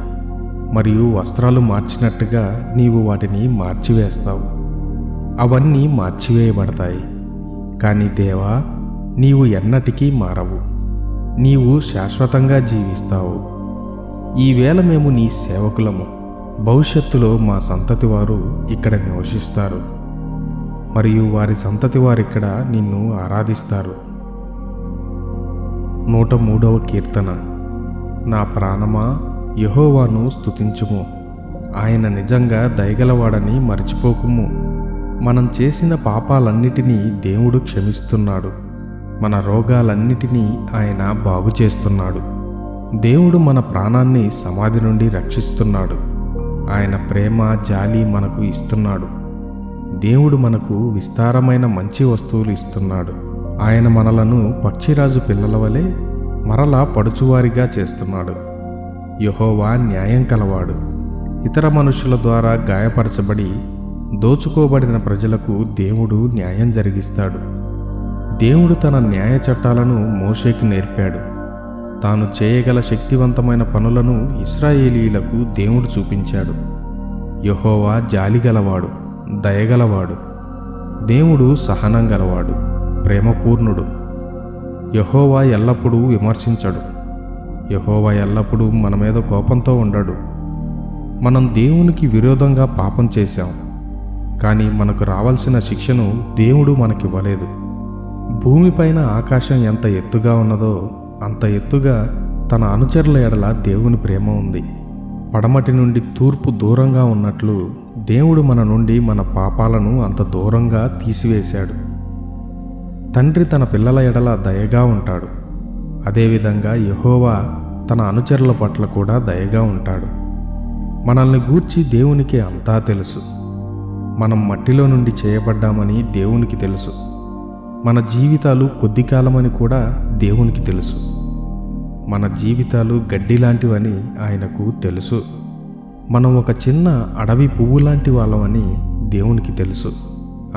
మరియు వస్త్రాలు మార్చినట్టుగా నీవు వాటిని మార్చివేస్తావు. అవన్నీ మార్చివేయబడతాయి. కానీ దేవా, నీవు ఎన్నటికీ మారవు. నీవు శాశ్వతంగా జీవిస్తావు. ఈవేళ మేము నీ సేవకులము. భవిష్యత్తులో మా సంతతి వారు ఇక్కడ నివసిస్తారు, మరియు వారి సంతతి వారిక్కడ నిన్ను ఆరాధిస్తారు. 103వ కీర్తన. నా ప్రాణమా, యెహోవాను స్తుతించుము. ఆయన నిజంగా దయగలవాడని మరిచిపోకుము. మనం చేసిన పాపాలన్నిటినీ దేవుడు క్షమిస్తున్నాడు. మన రోగాలన్నిటినీ ఆయన బాగు చేస్తున్నాడు. దేవుడు మన ప్రాణాన్ని సమాధి నుండి రక్షిస్తున్నాడు. ఆయన ప్రేమ జాలి మనకు ఇస్తున్నాడు. దేవుడు మనకు విస్తారమైన మంచి వస్తువులు ఇస్తున్నాడు. ఆయన మనలను పక్షిరాజు పిల్లల వలె మరలా పడుచువారిగా చేస్తున్నాడు. యెహోవా న్యాయం కలవాడు. ఇతర మనుషుల ద్వారా గాయపరచబడి దోచుకోబడిన ప్రజలకు దేవుడు న్యాయం జరిగిస్తాడు. దేవుడు తన న్యాయ చట్టాలను మోషేకు నేర్పాడు. తాను చేయగల శక్తివంతమైన పనులను ఇశ్రాయేలీయులకు దేవుడు చూపించాడు. యెహోవా జాలిగలవాడు, దయగలవాడు. దేవుడు సహనం గలవాడు, ప్రేమపూర్ణుడు. యెహోవా ఎల్లప్పుడూ విమర్శించడు. యెహోవా ఎల్లప్పుడూ మన మీద కోపంతో ఉండడు. మనం దేవునికి విరోధంగా పాపం చేశాం, కానీ మనకు రావాల్సిన శిక్షను దేవుడు మనకివ్వలేదు. భూమిపైన ఆకాశం ఎంత ఎత్తుగా ఉన్నదో అంత ఎత్తుగా తన అనుచరుల ఎడల దేవుని ప్రేమ ఉంది. పడమటి నుండి తూర్పు దూరంగా ఉన్నట్లు దేవుడు మన నుండి మన పాపాలను అంత దూరంగా తీసివేశాడు. తండ్రి తన పిల్లల ఎడల దయగా ఉంటాడు. అదేవిధంగా యెహోవా తన అనుచరుల పట్ల కూడా దయగా ఉంటాడు. మనల్ని గూర్చి దేవునికి అంతా తెలుసు. మనం మట్టిలో నుండి చేయబడ్డామని దేవునికి తెలుసు. మన జీవితాలు కొద్ది కాలమని కూడా దేవునికి తెలుసు. మన జీవితాలు గడ్డి లాంటివని ఆయనకు తెలుసు. మనం ఒక చిన్న అడవి పువ్వు లాంటి వాళ్ళమని దేవునికి తెలుసు.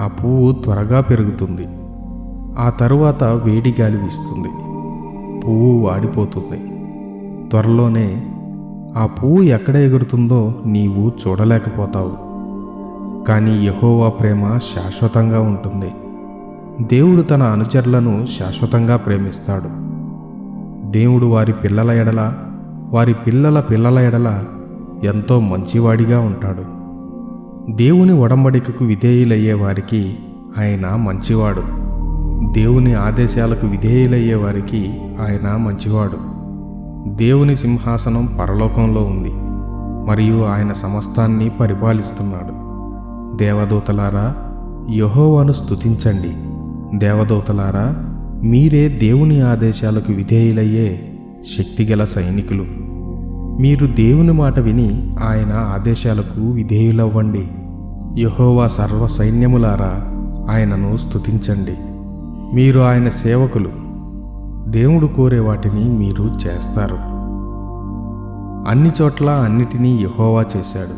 ఆ పువ్వు త్వరగా పెరుగుతుంది. ఆ తరువాత వేడి గాలి వీస్తుంది. పువ్వు వాడిపోతుంది. త్వరలోనే ఆ పువ్వు ఎక్కడ ఎగురుతుందో నీవు చూడలేకపోతావు. కానీ యెహోవా ప్రేమ శాశ్వతంగా ఉంటుంది. దేవుడు తన అనుచరులను శాశ్వతంగా ప్రేమిస్తాడు. దేవుడు వారి పిల్లల ఎడల, వారి పిల్లల పిల్లల ఎడల ఎంతో మంచివాడిగా ఉంటాడు. దేవుని ఒడంబడికకు విధేయులయ్యే వారికి ఆయన మంచివాడు. దేవుని ఆదేశాలకు విధేయులయ్యే వారికి ఆయన మంచివాడు. దేవుని సింహాసనం పరలోకంలో ఉంది మరియు ఆయన సమస్తాన్ని పరిపాలిస్తున్నాడు. దేవదూతలారా, యెహోవాను స్తుతించండి. దేవదూతలారా, మీరే దేవుని ఆదేశాలకు విధేయులయ్యే శక్తిగల సైనికులు. మీరు దేవుని మాట విని ఆయన ఆదేశాలకు విధేయులవ్వండి. యెహోవా సర్వ సైన్యములారా, ఆయనను స్తుతించండి. మీరు ఆయన సేవకులు. దేవుడు కోరే వాటిని మీరు చేస్తారు. అన్ని చోట్ల అన్నిటినీ యెహోవా చేశాడు.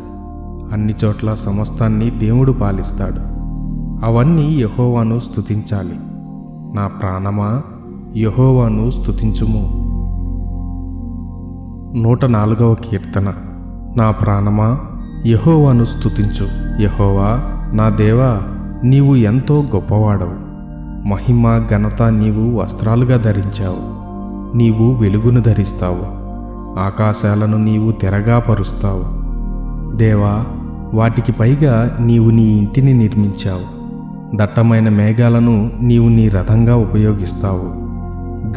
అన్ని చోట్ల సమస్తాన్ని దేవుడు పాలిస్తాడు. అవన్నీ యెహోవాను స్తుతించాలి. నా ప్రాణమా, యెహోవాను స్తుతించుము. 104వ కీర్తన. నా ప్రాణమా, యెహోవాను స్తుతించు. యెహోవా నా దేవా, నీవు ఎంతో గొప్పవాడవు. మహిమ ఘనత నీవు వస్త్రాలుగా ధరించావు. నీవు వెలుగును ధరిస్తావు. ఆకాశాలను నీవు తెరగా పరుస్తావు. దేవా, వాటికి పైగా నీవు నీ ఇంటిని నిర్మించావు. దట్టమైన మేఘాలను నీవు నీ రథంగా ఉపయోగిస్తావు.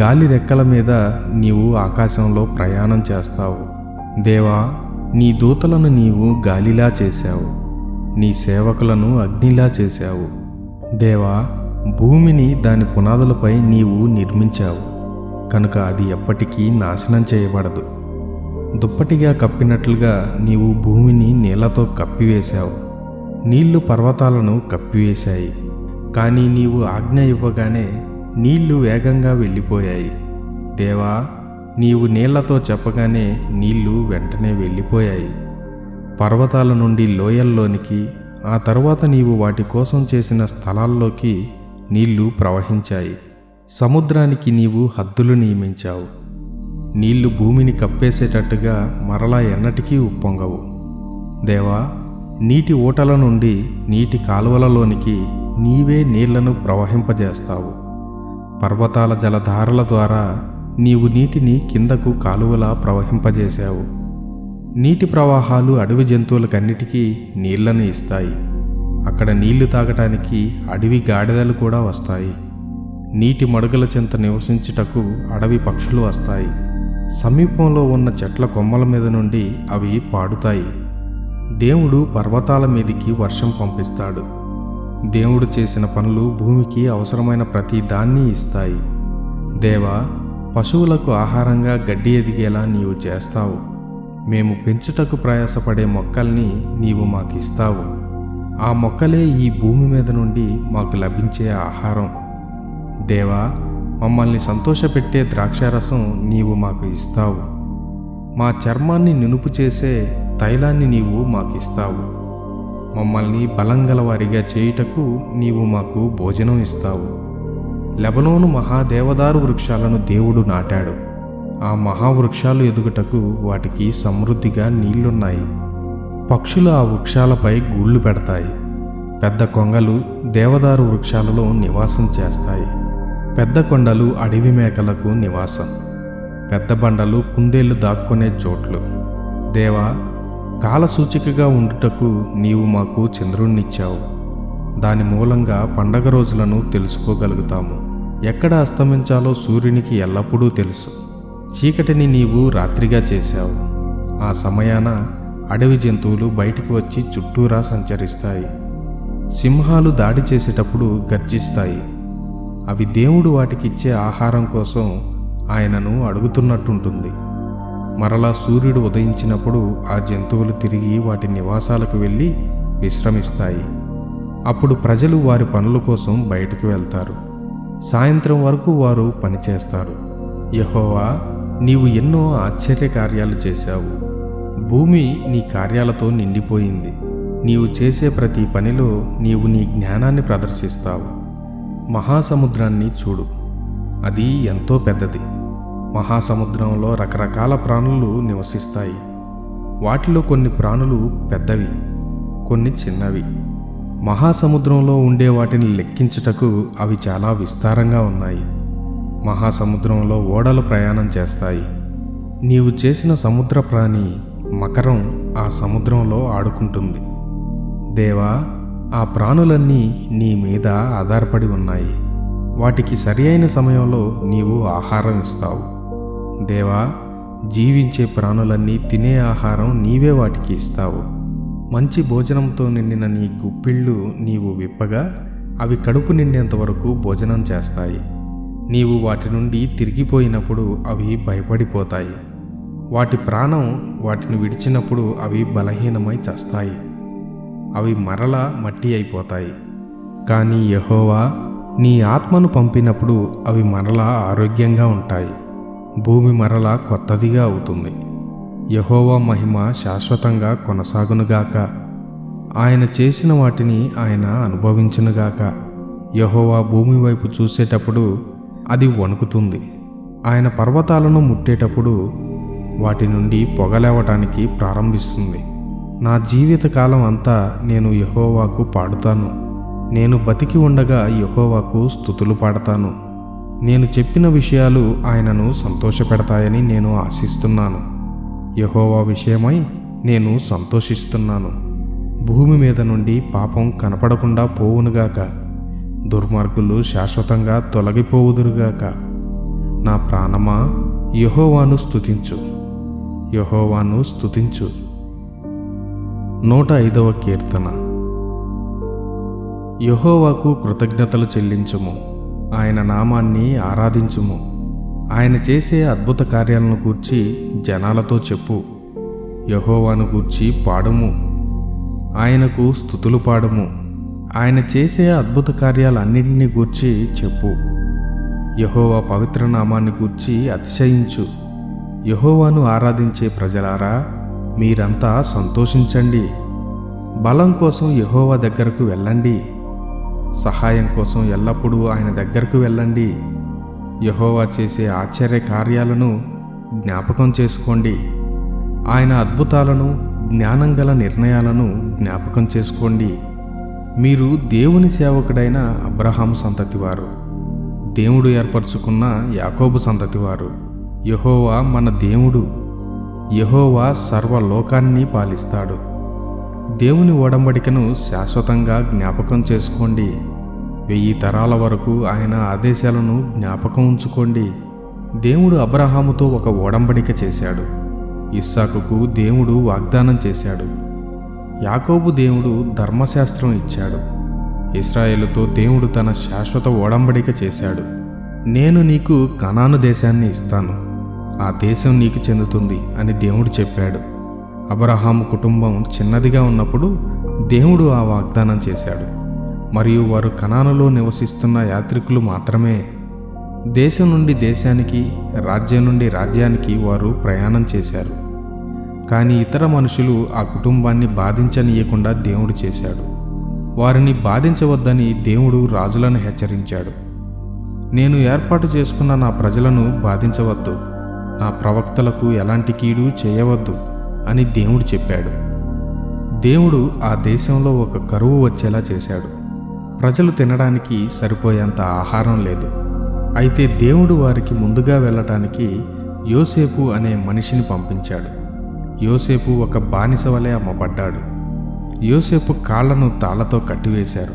గాలి రెక్కల మీద నీవు ఆకాశంలో ప్రయాణం చేస్తావు. దేవా, నీ దూతలను నీవు గాలిలా చేశావు. నీ సేవకులను అగ్నిలా చేశావు. దేవా, భూమిని దాని పునాదులపై నీవు నిర్మించావు కనుక అది ఎప్పటికీ నాశనం చేయబడదు. దుప్పటిగా కప్పినట్లుగా నీవు భూమిని నీళ్లతో కప్పివేశావు. నీళ్లు పర్వతాలను కప్పివేశాయి. కానీ నీవు ఆజ్ఞ ఇవ్వగానే నీళ్లు వేగంగా వెళ్ళిపోయాయి. దేవా, నీవు నీళ్లతో చెప్పగానే నీళ్లు వెంటనే వెళ్ళిపోయాయి. పర్వతాల నుండి లోయల్లోనికి, ఆ తరువాత నీవు వాటి కోసం చేసిన స్థలాల్లోకి నీళ్లు ప్రవహించాయి. సముద్రానికి నీవు హద్దులు నియమించావు. నీళ్లు భూమిని కప్పేసేటట్టుగా మరలా ఎన్నటికీ ఉప్పొంగవు. దేవా, నీటి ఊటల నుండి నీటి కాలువలలోనికి నీవే నీళ్లను ప్రవహింపజేస్తావు. పర్వతాల జలధారల ద్వారా నీవు నీటిని కిందకు కాలువలా ప్రవహింపజేశావు. నీటి ప్రవాహాలు అడవి జంతువులకన్నిటికీ నీళ్లను ఇస్తాయి. అక్కడ నీళ్లు తాగటానికి అడవి గాడిదలు కూడా వస్తాయి. నీటి మడుగుల చెంత నివసించుటకు అడవి పక్షులు వస్తాయి. సమీపంలో ఉన్న చెట్ల కొమ్మల మీద నుండి అవి పాడుతాయి. దేవుడు పర్వతాల మీదికి వర్షం పంపిస్తాడు. దేవుడు చేసిన పనులు భూమికి అవసరమైన ప్రతి దాన్ని ఇస్తాయి. దేవా, పశువులకు ఆహారంగా గడ్డి ఎదిగేలా నీవు చేస్తావు. మేము పెంచుటకు ప్రయాసపడే మొక్కల్ని నీవు మాకిస్తావు. ఆ మొక్కలే ఈ భూమి మీద నుండి మాకు లభించే ఆహారం. దేవా, మమ్మల్ని సంతోషపెట్టే ద్రాక్షారసం నీవు మాకు ఇస్తావు. మా చర్మాన్ని నునుపు చేసే తైలాన్ని నీవు మాకిస్తావు. మమ్మల్ని బలంగల వారిగా చేయుటకు నీవు మాకు భోజనం ఇస్తావు. లెబనోను మహాదేవదారు వృక్షాలను దేవుడు నాటాడు. ఆ మహావృక్షాలు ఎదుగుటకు వాటికి సమృద్ధిగా నీళ్లున్నాయి. పక్షులు ఆ వృక్షాలపై గూళ్ళు పెడతాయి. పెద్ద కొంగలు దేవదారు వృక్షాలలో నివాసం చేస్తాయి. పెద్ద కొండలు అడవి మేకలకు నివాసం. పెద్ద బండలు కుందేళ్లు దాక్కునే చోట్లు. దేవా, కాలసూచికగా ఉండుటకు నీవు మాకు చంద్రుణ్ణిచ్చావు. దాని మూలంగా పండగ రోజులను తెలుసుకోగలుగుతాము. ఎక్కడ అస్తమించాలో సూర్యునికి ఎల్లప్పుడూ తెలుసు. చీకటిని నీవు రాత్రిగా చేశావు. ఆ సమయాన అడవి జంతువులు బయటికి వచ్చి చుట్టూరా సంచరిస్తాయి. సింహాలు దాడి చేసేటప్పుడు గర్జిస్తాయి. అవి దేవుడు వాటికిచ్చే ఆహారం కోసం ఆయనను అడుగుతున్నట్టుంటుంది. మరలా సూర్యుడు ఉదయించినప్పుడు ఆ జంతువులు తిరిగి వాటి నివాసాలకు వెళ్ళి విశ్రమిస్తాయి. అప్పుడు ప్రజలు వారి పనుల కోసం బయటకు వెళ్తారు. సాయంత్రం వరకు వారు పనిచేస్తారు. యెహోవా, నీవు ఎన్నో ఆశ్చర్యకార్యాలు చేశావు. భూమి నీ కార్యాలతో నిండిపోయింది. నీవు చేసే ప్రతి పనిలో నీవు నీ జ్ఞానాన్ని ప్రదర్శిస్తావు. మహాసముద్రాన్ని చూడు, అది ఎంతో పెద్దది. మహాసముద్రంలో రకరకాల ప్రాణులు నివసిస్తాయి. వాటిలో కొన్ని ప్రాణులు పెద్దవి, కొన్ని చిన్నవి. మహాసముద్రంలో ఉండే వాటిని లెక్కించుటకు అవి చాలా విస్తారంగా ఉన్నాయి. మహాసముద్రంలో ఓడలు ప్రయాణం చేస్తాయి. నీవు చేసిన సముద్ర ప్రాణి మకరం ఆ సముద్రంలో ఆడుకుంటుంది. దేవా, ఆ ప్రాణులన్నీ నీ మీద ఆధారపడి ఉన్నాయి. వాటికి సరియైన సమయంలో నీవు ఆహారం ఇస్తావు. దేవా, జీవించే ప్రాణులన్నీ తినే ఆహారం నీవే వాటికి ఇస్తావు. మంచి భోజనంతో నిండిన నీ గుప్పిళ్ళు నీవు విప్పగా అవి కడుపు నిండేంత వరకు భోజనం చేస్తాయి. నీవు వాటి నుండి తిరిగిపోయినప్పుడు అవి భయపడిపోతాయి. వాటి ప్రాణం వాటిని విడిచినప్పుడు అవి బలహీనమై చస్తాయి. అవి మరలా మట్టి అయిపోతాయి. కానీ యెహోవా, నీ ఆత్మను పంపినప్పుడు అవి మరలా ఆరోగ్యంగా ఉంటాయి. భూమి మరలా కొత్తదిగా అవుతుంది. యెహోవా మహిమ శాశ్వతంగా కొనసాగునుగాక. ఆయన చేసిన వాటిని ఆయన అనుభవించునుగాక. యెహోవా భూమి వైపు చూసేటప్పుడు అది వణుకుతుంది. ఆయన పర్వతాలను ముట్టేటప్పుడు వాటి నుండి పొగలేవటానికి ప్రారంభిస్తుంది. నా జీవితకాలం అంతా నేను యెహోవాకు పాడుతాను. నేను బతికి ఉండగా యెహోవాకు స్తుతులు పాడతాను. నేను చెప్పిన విషయాలు ఆయనను సంతోషపెడతాయని నేను ఆశిస్తున్నాను. యెహోవా విషయమై నేను సంతోషిస్తున్నాను. భూమి మీద నుండి పాపం కనపడకుండా పోవునుగాక. దుర్మార్గులు శాశ్వతంగా తొలగిపోవుదురుగాక. నా ప్రాణమా, యెహోవాను స్తుతించు. యెహోవాను స్తుతించు. 105వ కీర్తన. యెహోవాకు కృతజ్ఞతలు చెల్లించుము. ఆయన నామాన్ని ఆరాధించుము. ఆయన చేసే అద్భుత కార్యాలను గూర్చి జనాలతో చెప్పు. యెహోవాను గూర్చి పాడుము. ఆయనకు స్తుతులు పాడుము. ఆయన చేసే అద్భుత కార్యాలన్నింటినీ గూర్చి చెప్పు. యెహోవా పవిత్ర నామాన్ని గూర్చి అతిశయించు. యెహోవాను ఆరాధించే ప్రజలారా, మీరంతా సంతోషించండి. బలం కోసం యెహోవా దగ్గరకు వెళ్ళండి. సహాయం కోసం ఎల్లప్పుడూ ఆయన దగ్గరకు వెళ్ళండి. యెహోవా చేసే ఆశ్చర్య కార్యాలను జ్ఞాపకం చేసుకోండి. ఆయన అద్భుతాలను, జ్ఞానం గల నిర్ణయాలను జ్ఞాపకం చేసుకోండి. మీరు దేవుని సేవకుడైన అబ్రహాము సంతతివారు, దేవుడు ఏర్పరచుకున్న యాకోబు సంతతివారు. యెహోవా మన దేవుడు. యెహోవా సర్వలోకాన్ని పాలిస్తాడు. దేవుని ఒడంబడికను శాశ్వతంగా జ్ఞాపకం చేసుకోండి. 1000 తరాల వరకు ఆయన ఆదేశాలను జ్ఞాపకం ఉంచుకోండి. దేవుడు అబ్రహాముతో ఒక ఒడంబడిక చేశాడు. ఇస్సాకుకు దేవుడు వాగ్దానం చేశాడు. యాకోబు దేవుడు ధర్మశాస్త్రం ఇచ్చాడు. ఇశ్రాయేలుతో దేవుడు తన శాశ్వత ఒడంబడిక చేశాడు. నేను నీకు కనాను దేశాన్ని ఇస్తాను, ఆ దేశం నీకు చెందుతుంది అని దేవుడు చెప్పాడు. అబ్రహాము కుటుంబం చిన్నదిగా ఉన్నప్పుడు దేవుడు ఆ వాగ్దానం చేశాడు. మరియు వారు కనానులో నివసిస్తున్న యాత్రికులు మాత్రమే. దేశం నుండి దేశానికి, రాజ్యం నుండి రాజ్యానికి వారు ప్రయాణం చేశారు. కానీ ఇతర మనుషులు ఆ కుటుంబాన్ని బాధించనీయకుండా దేవుడు చేశాడు. వారిని బాధించవద్దని దేవుడు రాజులను హెచ్చరించాడు. నేను ఏర్పాటు చేసుకున్న నా ప్రజలను బాధించవద్దు, నా ప్రవక్తలకు ఎలాంటి కీడు చేయవద్దు అని దేవుడు చెప్పాడు. దేవుడు ఆ దేశంలో ఒక కరువు వచ్చేలా చేశాడు. ప్రజలు తినడానికి సరిపోయేంత ఆహారం లేదు. అయితే దేవుడు వారికి ముందుగా వెళ్ళటానికి యోసేపు అనే మనిషిని పంపించాడు. యోసేపు ఒక బానిస వలె అమ్మబడ్డాడు. యోసేపు కాళ్లను తాళ్లతో కట్టివేశారు.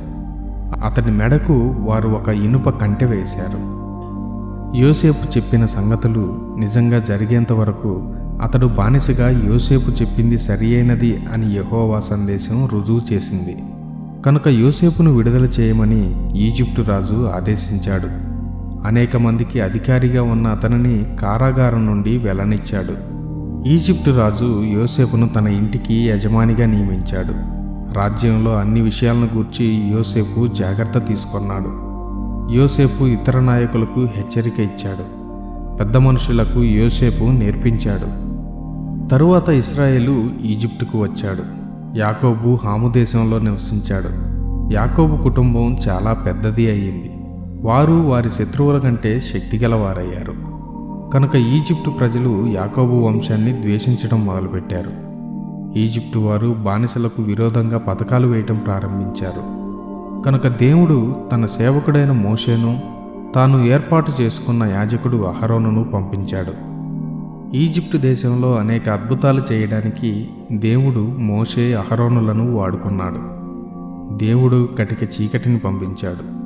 అతని మెడకు వారు ఒక ఇనుప కంటె వేశారు. యోసేపు చెప్పిన సంగతులు నిజంగా జరిగేంత వరకు అతడు బానిసగా యోసేపు చెప్పింది సరియైనది అని యెహోవా సందేశం రుజువు చేసింది. కనుక యోసేపును విడుదల చేయమని ఈజిప్టు రాజు ఆదేశించాడు. అనేక మందికి అధికారిగా ఉన్న అతనిని కారాగారం నుండి వెళ్ళనిచ్చాడు. ఈజిప్టు రాజు యోసేపును తన ఇంటికి యజమానిగా నియమించాడు. రాజ్యంలో అన్ని విషయాలను గూర్చి యోసేపు జాగ్రత్త తీసుకున్నాడు. యోసేపు ఇతర నాయకులకు హెచ్చరిక ఇచ్చాడు. పెద్ద మనుషులకు యోసేపు నేర్పించాడు. తరువాత ఇశ్రాయేలు ఈజిప్టుకు వచ్చాడు. యాకోబు హాము దేశంలో నివసించాడు. యాకోబు కుటుంబం చాలా పెద్దది అయ్యింది. వారు వారి శత్రువుల కంటే శక్తిగలవారయ్యారు. కనుక ఈజిప్టు ప్రజలు యాకోబు వంశాన్ని ద్వేషించడం మొదలుపెట్టారు. ఈజిప్టు వారు బానిసలకు విరోధంగా పథకాలు వేయటం ప్రారంభించారు. కనుక దేవుడు తన సేవకుడైన మోషేను, తాను ఏర్పాటు చేసుకున్న యాజకుడు అహరోనును పంపించాడు. ఈజిప్టు దేశంలో అనేక అద్భుతాలు చేయడానికి దేవుడు మోషే, అహరోనులను వాడుకున్నాడు. దేవుడు కటిక చీకటిని పంపించాడు.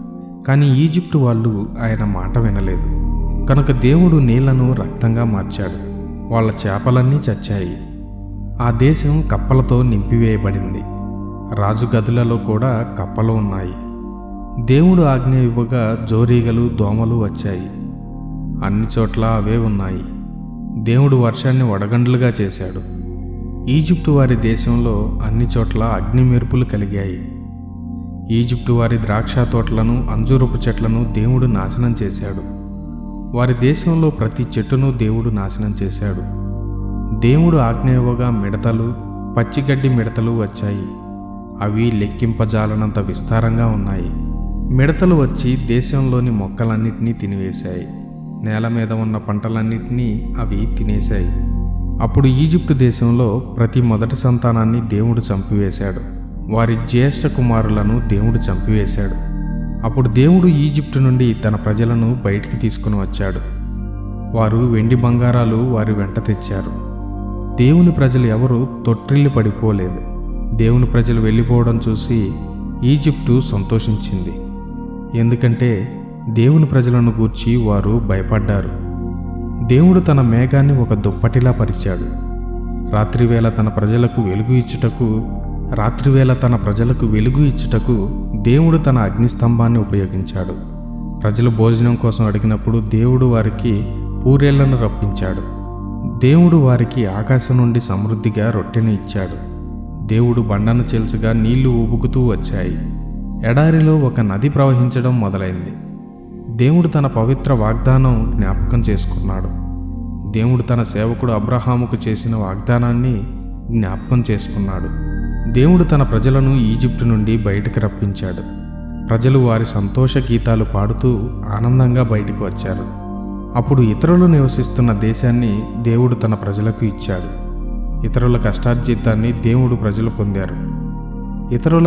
కానీ ఈజిప్టు వాళ్ళు ఆయన మాట వినలేదు. కనుక దేవుడు నీళ్లను రక్తంగా మార్చాడు. వాళ్ళ చేపలన్నీ చచ్చాయి. ఆ దేశం కప్పలతో నింపివేయబడింది. రాజు గదులలో కూడా కప్పలు ఉన్నాయి. దేవుడు ఆజ్ఞ ఇవ్వగా జోరీగలు, దోమలు వచ్చాయి. అన్ని చోట్ల అవే ఉన్నాయి. దేవుడు వర్షాన్ని వడగండ్లుగా చేశాడు. ఈజిప్టు వారి దేశంలో అన్ని చోట్ల అగ్ని మెరుపులు కలిగాయి. ఈజిప్టు వారి ద్రాక్ష తోటలను, అంజూరపు చెట్లను దేవుడు నాశనం చేశాడు. వారి దేశంలో ప్రతి చెట్టును దేవుడు నాశనం చేశాడు. దేవుడు ఆజ్ఞ ఇవ్వగా మిడతలు, పచ్చిగడ్డి మిడతలు వచ్చాయి. అవి లెక్కింపజాలనంత విస్తారంగా ఉన్నాయి. మిడతలు వచ్చి దేశంలోని మొక్కలన్నిటినీ తినివేశాయి. నేల మీద ఉన్న పంటలన్నిటినీ అవి తినేశాయి. అప్పుడు ఈజిప్టు దేశంలో ప్రతి మొదటి సంతానాన్ని దేవుడు చంపివేశాడు. వారి జ్యేష్ఠ కుమారులను దేవుడు చంపివేశాడు. అప్పుడు దేవుడు ఈజిప్టు నుండి తన ప్రజలను బయటికి తీసుకుని వచ్చాడు. వారు వెండి బంగారాలు వారి వెంట తెచ్చారు. దేవుని ప్రజలు ఎవరు తొట్టిల్లి పడిపోలేదు. దేవుని ప్రజలు వెళ్ళిపోవడం చూసి ఈజిప్టు సంతోషించింది. ఎందుకంటే దేవుని ప్రజలను గూర్చి వారు భయపడ్డారు. దేవుడు తన మేఘాన్ని ఒక దుప్పటిలా పరిచాడు. రాత్రివేళ తన ప్రజలకు వెలుగు ఇచ్చుటకు దేవుడు తన అగ్నిస్తంభాన్ని ఉపయోగించాడు. ప్రజలు భోజనం కోసం అడిగినప్పుడు దేవుడు వారికి పూరేళ్లను రప్పించాడు. దేవుడు వారికి ఆకాశం నుండి సమృద్ధిగా రొట్టెను ఇచ్చాడు. దేవుడు బండను చీల్చగా నీళ్లు ఊబుకుతూ వచ్చాయి. ఎడారిలో ఒక నది ప్రవహించడం మొదలైంది. దేవుడు తన పవిత్ర వాగ్దానం జ్ఞాపకం చేసుకున్నాడు. దేవుడు తన సేవకుడు అబ్రహాముకు చేసిన వాగ్దానాన్ని జ్ఞాపకం చేసుకున్నాడు. దేవుడు తన ప్రజలను ఈజిప్టు నుండి బయటకు రప్పించాడు. ప్రజలు వారి సంతోష గీతాలు పాడుతూ ఆనందంగా బయటకు వచ్చారు. అప్పుడు ఇతరులు నివసిస్తున్న దేశాన్ని దేవుడు తన ప్రజలకు ఇచ్చాడు. ఇతరుల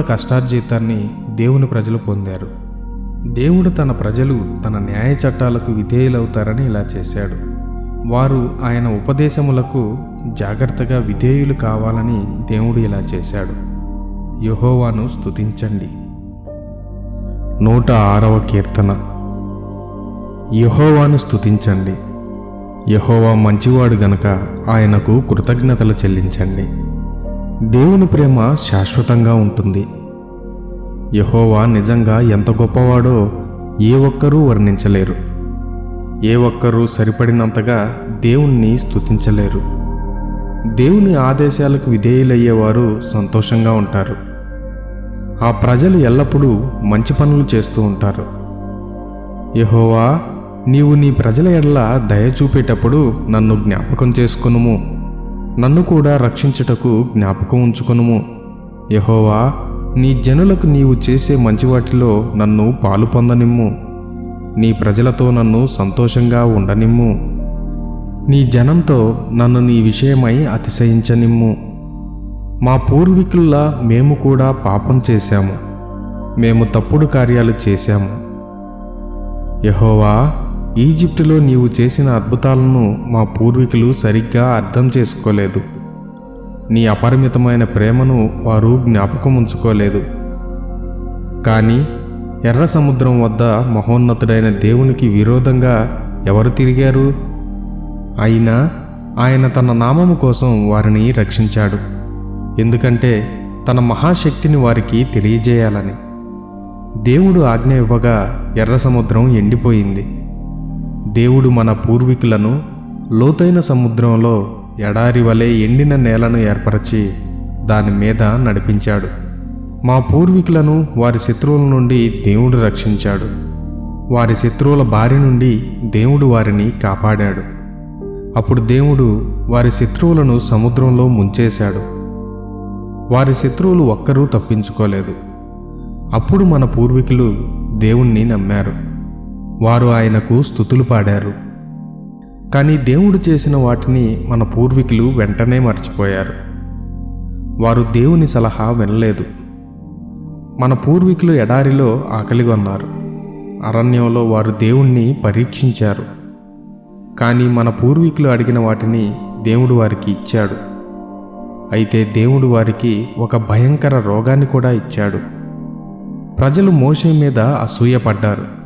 కష్టార్జితాన్ని దేవుని ప్రజలు పొందారు. దేవుడు తన ప్రజలు తన న్యాయ చట్టాలకు విధేయులవుతారని ఇలా చేశాడు. వారు ఆయన ఉపదేశములకు జాగ్రత్తగా విధేయులు కావాలని దేవుడు ఇలా చేశాడు. యెహోవాను స్తుతించండి. 106వ కీర్తన. యెహోవాను స్తుతించండి. యెహోవా మంచివాడు గనుక ఆయనకు కృతజ్ఞతలు చెల్లించండి. దేవుని ప్రేమ శాశ్వతంగా ఉంటుంది. యెహోవా నిజంగా ఎంత గొప్పవాడో ఏ ఒక్కరూ వర్ణించలేరు. ఏ ఒక్కరూ సరిపడినంతగా దేవుణ్ణి స్తుతించలేరు. దేవుని ఆదేశాలకు విధేయులయ్యేవారు సంతోషంగా ఉంటారు. ఆ ప్రజలు ఎల్లప్పుడూ మంచి పనులు చేస్తూ ఉంటారు. యెహోవా, నీవు నీ ప్రజల ఎడల దయ చూపేటప్పుడు నన్ను జ్ఞాపకం చేసుకొనుము. నన్ను కూడా రక్షించుటకు జ్ఞాపకం ఉంచుకొనుము. యెహోవా, నీ జనులకు నీవు చేసే మంచి వాటిలో నన్ను పాలు పొందనిమ్ము. నీ ప్రజలతో నన్ను సంతోషంగా ఉండనిమ్ము. నీ జనంతో నన్ను నీ విషయమై అతిశయించనిమ్ము. మా పూర్వీకుల్లా మేము కూడా పాపం చేశాము. మేము తప్పుడు కార్యాలు చేశాము. యెహోవా, ఈజిప్టులో నీవు చేసిన అద్భుతాలను మా పూర్వీకులు సరిగ్గా అర్థం చేసుకోలేదు. నీ అపరిమితమైన ప్రేమను వారు జ్ఞాపకం ఉంచుకోలేదు. కానీ ఎర్ర సముద్రం వద్ద మహోన్నతుడైన దేవునికి విరోధంగా ఎవరు తిరిగారు? అయినా ఆయన తన నామము కోసం వారిని రక్షించాడు. ఎందుకంటే తన మహాశక్తిని వారికి తెలియజేయాలని. దేవుడు ఆజ్ఞ ఇవ్వగా ఎర్ర సముద్రం ఎండిపోయింది. దేవుడు మన పూర్వీకులను లోతైన సముద్రంలో ఎడారి వలె ఎండిన నేలను ఏర్పరచి దాని మీద నడిపించాడు. మా పూర్వీకులను వారి శత్రువుల నుండి దేవుడు రక్షించాడు. వారి శత్రువుల బారి నుండి దేవుడు వారిని కాపాడాడు. అప్పుడు దేవుడు వారి శత్రువులను సముద్రంలో ముంచేశాడు. వారి శత్రువులు ఒక్కరూ తప్పించుకోలేదు. అప్పుడు మన పూర్వీకులు దేవుణ్ణి నమ్మారు. వారు ఆయనకు స్తుతులు పాడారు. కానీ దేవుడు చేసిన వాటిని మన పూర్వీకులు వెంటనే మర్చిపోయారు. వారు దేవుని సలహా వినలేదు. మన పూర్వీకులు ఎడారిలో ఆకలిగొన్నారు. అరణ్యంలో వారు దేవుణ్ణి పరీక్షించారు. కానీ మన పూర్వీకులు అడిగిన వాటిని దేవుడు వారికి ఇచ్చాడు. అయితే దేవుడు వారికి ఒక భయంకర రోగాన్ని కూడా ఇచ్చాడు. ప్రజలు మోషే మీద అసూయపడ్డారు.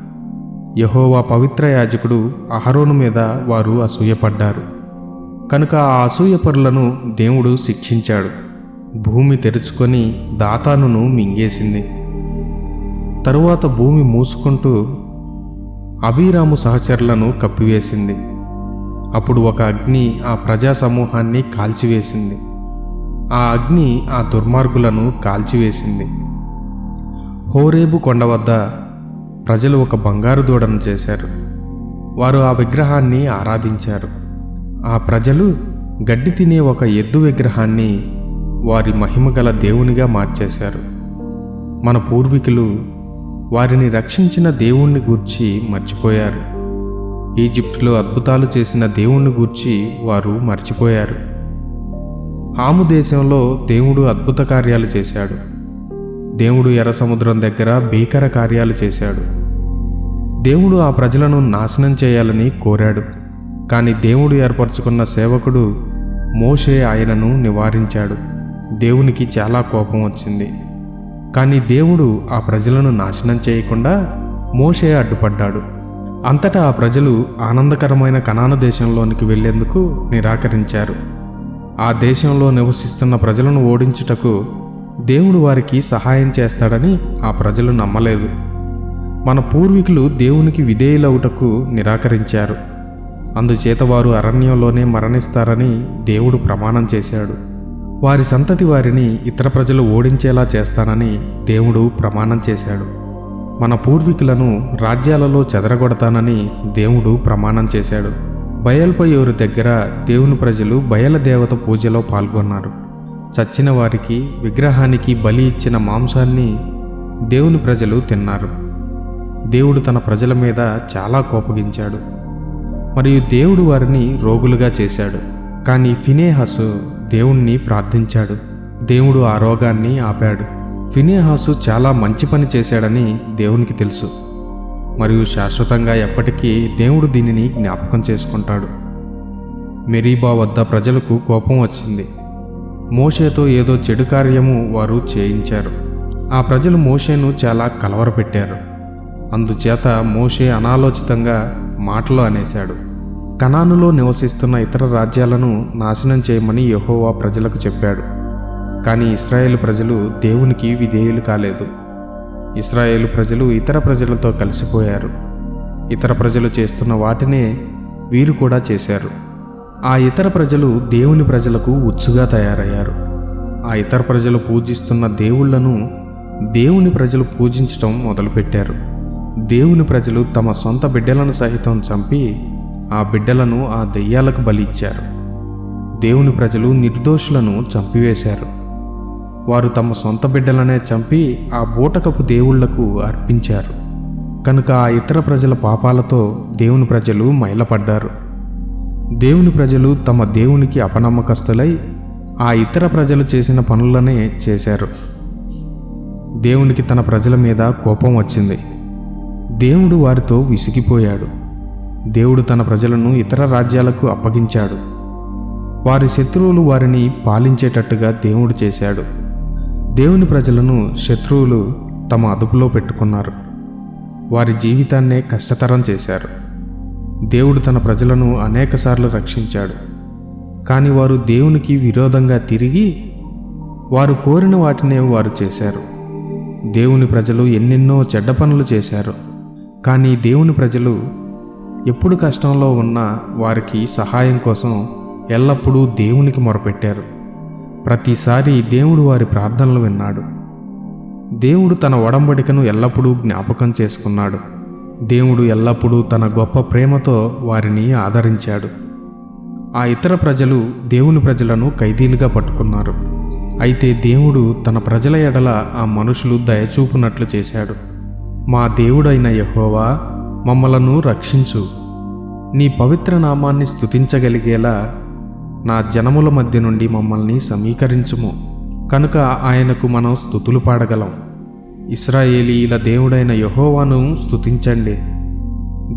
యెహోవా పవిత్ర యాజకుడు అహరోను మీద వారు అసూయపడ్డారు. కనుక ఆ అసూయపరులను దేవుడు శిక్షించాడు. భూమి తెరుచుకొని దాతానును మింగేసింది. తరువాత భూమి మూసుకుంటూ అబీరాము సహచరులను కప్పివేసింది. అప్పుడు ఒక అగ్ని ఆ ప్రజా సమూహాన్ని కాల్చివేసింది. ఆ అగ్ని ఆ దుర్మార్గులను కాల్చివేసింది. హోరేబు కొండ వద్ద ప్రజలు ఒక బంగారు దూడను చేశారు. వారు ఆ విగ్రహాన్ని ఆరాధించారు. ఆ ప్రజలు గడ్డి తినే ఒక ఎద్దు విగ్రహాన్ని వారి మహిమగల దేవునిగా మార్చేశారు. మన పూర్వీకులు వారిని రక్షించిన దేవుణ్ణి గూర్చి మర్చిపోయారు. ఈజిప్టులో అద్భుతాలు చేసిన దేవుణ్ణి గూర్చి వారు మర్చిపోయారు. హాము దేశంలో దేవుడు అద్భుత కార్యాలు చేశాడు. దేవుడు ఎర్ర సముద్రం దగ్గర భీకర కార్యాలు చేశాడు. దేవుడు ఆ ప్రజలను నాశనం చేయాలని కోరాడు. కానీ దేవుడు ఏర్పరచుకున్న సేవకుడు మోషే ఆయనను నివారించాడు. దేవునికి చాలా కోపం వచ్చింది. కానీ దేవుడు ఆ ప్రజలను నాశనం చేయకుండా మోషే అడ్డుపడ్డాడు. అంతటా ఆ ప్రజలు ఆనందకరమైన కనాను దేశంలోనికి వెళ్లేందుకు నిరాకరించారు. ఆ దేశంలో నివసిస్తున్న ప్రజలను ఓడించుటకు దేవుడు వారికి సహాయం చేస్తాడని ఆ ప్రజలు నమ్మలేదు. మన పూర్వీకులు దేవునికి విధేయులవుటకు నిరాకరించారు. అందుచేత వారు అరణ్యంలోనే మరణిస్తారని దేవుడు ప్రమాణం చేశాడు. వారి సంతతి వారిని ఇతర ప్రజలు ఓడించేలా చేస్తానని దేవుడు ప్రమాణం చేశాడు. మన పూర్వీకులను రాజ్యాలలో చెదరగొడతానని దేవుడు ప్రమాణం చేశాడు. బయల్పయోరు దగ్గర దేవుని ప్రజలు బయల దేవత పూజలో పాల్గొన్నారు. చచ్చిన వారికి విగ్రహానికి బలి ఇచ్చిన మాంసాన్ని దేవుని ప్రజలు తిన్నారు. దేవుడు తన ప్రజల మీద చాలా కోపగించాడు. మరియు దేవుడు వారిని రోగులుగా చేశాడు. కానీ ఫినెహాసు దేవుణ్ణి ప్రార్థించాడు. దేవుడు ఆ రోగాన్ని ఆపాడు. ఫినెహాసు చాలా మంచి పని చేశాడని దేవునికి తెలుసు. మరియు శాశ్వతంగా ఎప్పటికీ దేవుడు దీనిని జ్ఞాపకం చేసుకుంటాడు. మెరీబా వద్ద ప్రజలకు కోపం వచ్చింది. మోషేతో ఏదో చెడు కార్యము వారు చేయించారు. ఆ ప్రజలు మోషేను చాలా కలవరపెట్టారు. అందుచేత మోషే అనాలోచితంగా మాటలు అనేశాడు. కనానులో నివసిస్తున్న ఇతర రాజ్యాలను నాశనం చేయమని యెహోవా ప్రజలకు చెప్పాడు. కానీ ఇశ్రాయేలు ప్రజలు దేవునికి విధేయులు కాలేదు. ఇశ్రాయేలు ప్రజలు ఇతర ప్రజలతో కలిసిపోయారు. ఇతర ప్రజలు చేస్తున్న వాటినే వీరు కూడా చేశారు. ఆ ఇతర ప్రజలు దేవుని ప్రజలకు ఉచ్చుగా తయారయ్యారు. ఆ ఇతర ప్రజలు పూజిస్తున్న దేవుళ్లను దేవుని ప్రజలు పూజించటం మొదలుపెట్టారు. దేవుని ప్రజలు తమ సొంత బిడ్డలను సహితం చంపి ఆ బిడ్డలను ఆ దెయ్యాలకు బలి ఇచ్చారు. దేవుని ప్రజలు నిర్దోషులను చంపివేశారు. వారు తమ సొంత బిడ్డలనే చంపి ఆ బూటకపు దేవుళ్లకు అర్పించారు. కనుక ఆ ఇతర ప్రజల పాపాలతో దేవుని ప్రజలు మైలపడ్డారు. దేవుని ప్రజలు తమ దేవునికి అపనమ్మకస్తులై ఆ ఇతర ప్రజలు చేసిన పనులనే చేశారు. దేవునికి తన ప్రజల మీద కోపం వచ్చింది. దేవుడు వారితో విసిగిపోయాడు. దేవుడు తన ప్రజలను ఇతర రాజ్యాలకు అప్పగించాడు. వారి శత్రువులు వారిని పాలించేటట్టుగా దేవుడు చేశాడు. దేవుని ప్రజలను శత్రువులు తమ అదుపులో పెట్టుకున్నారు. వారి జీవితాన్నే కష్టతరం చేశారు. దేవుడు తన ప్రజలను అనేకసార్లు రక్షించాడు. కానీ వారు దేవునికి విరోధంగా తిరిగి వారు కోరిన వాటినే వారు చేశారు. దేవుని ప్రజలు ఎన్నెన్నో చెడ్డ పనులు చేశారు. కానీ దేవుని ప్రజలు ఎప్పుడు కష్టంలో ఉన్నా వారికి సహాయం కోసం ఎల్లప్పుడూ దేవునికి మొరపెట్టారు. ప్రతిసారి దేవుడు వారి ప్రార్థనలు విన్నాడు. దేవుడు తన ఒడంబడికను ఎల్లప్పుడూ జ్ఞాపకం చేసుకున్నాడు. దేవుడు ఎల్లప్పుడూ తన గొప్ప ప్రేమతో వారిని ఆదరించాడు. ఆ ఇతర ప్రజలు దేవుని ప్రజలను ఖైదీలుగా పట్టుకున్నారు. అయితే దేవుడు తన ప్రజల ఎడల ఆ మనుషులు దయచూపునట్లు చేశాడు. మా దేవుడైన యెహోవా, మమ్మలను రక్షించు. నీ పవిత్ర నామాన్ని స్తుతించగలిగేలా నా జనముల మధ్య నుండి మమ్మల్ని సమీకరించుము. కనుక ఆయనకు మనం స్తుతులు పాడగలం. ఇశ్రాయేలీయుల దేవుడైన యెహోవాను స్తుతించండి.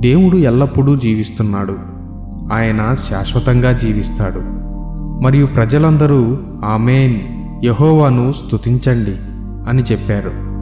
దేవుడు ఎల్లప్పుడూ జీవిస్తున్నాడు. ఆయన శాశ్వతంగా జీవిస్తాడు. మరియు ప్రజలందరూ ఆమేన్, యెహోవాను స్తుతించండి అని చెప్పారు.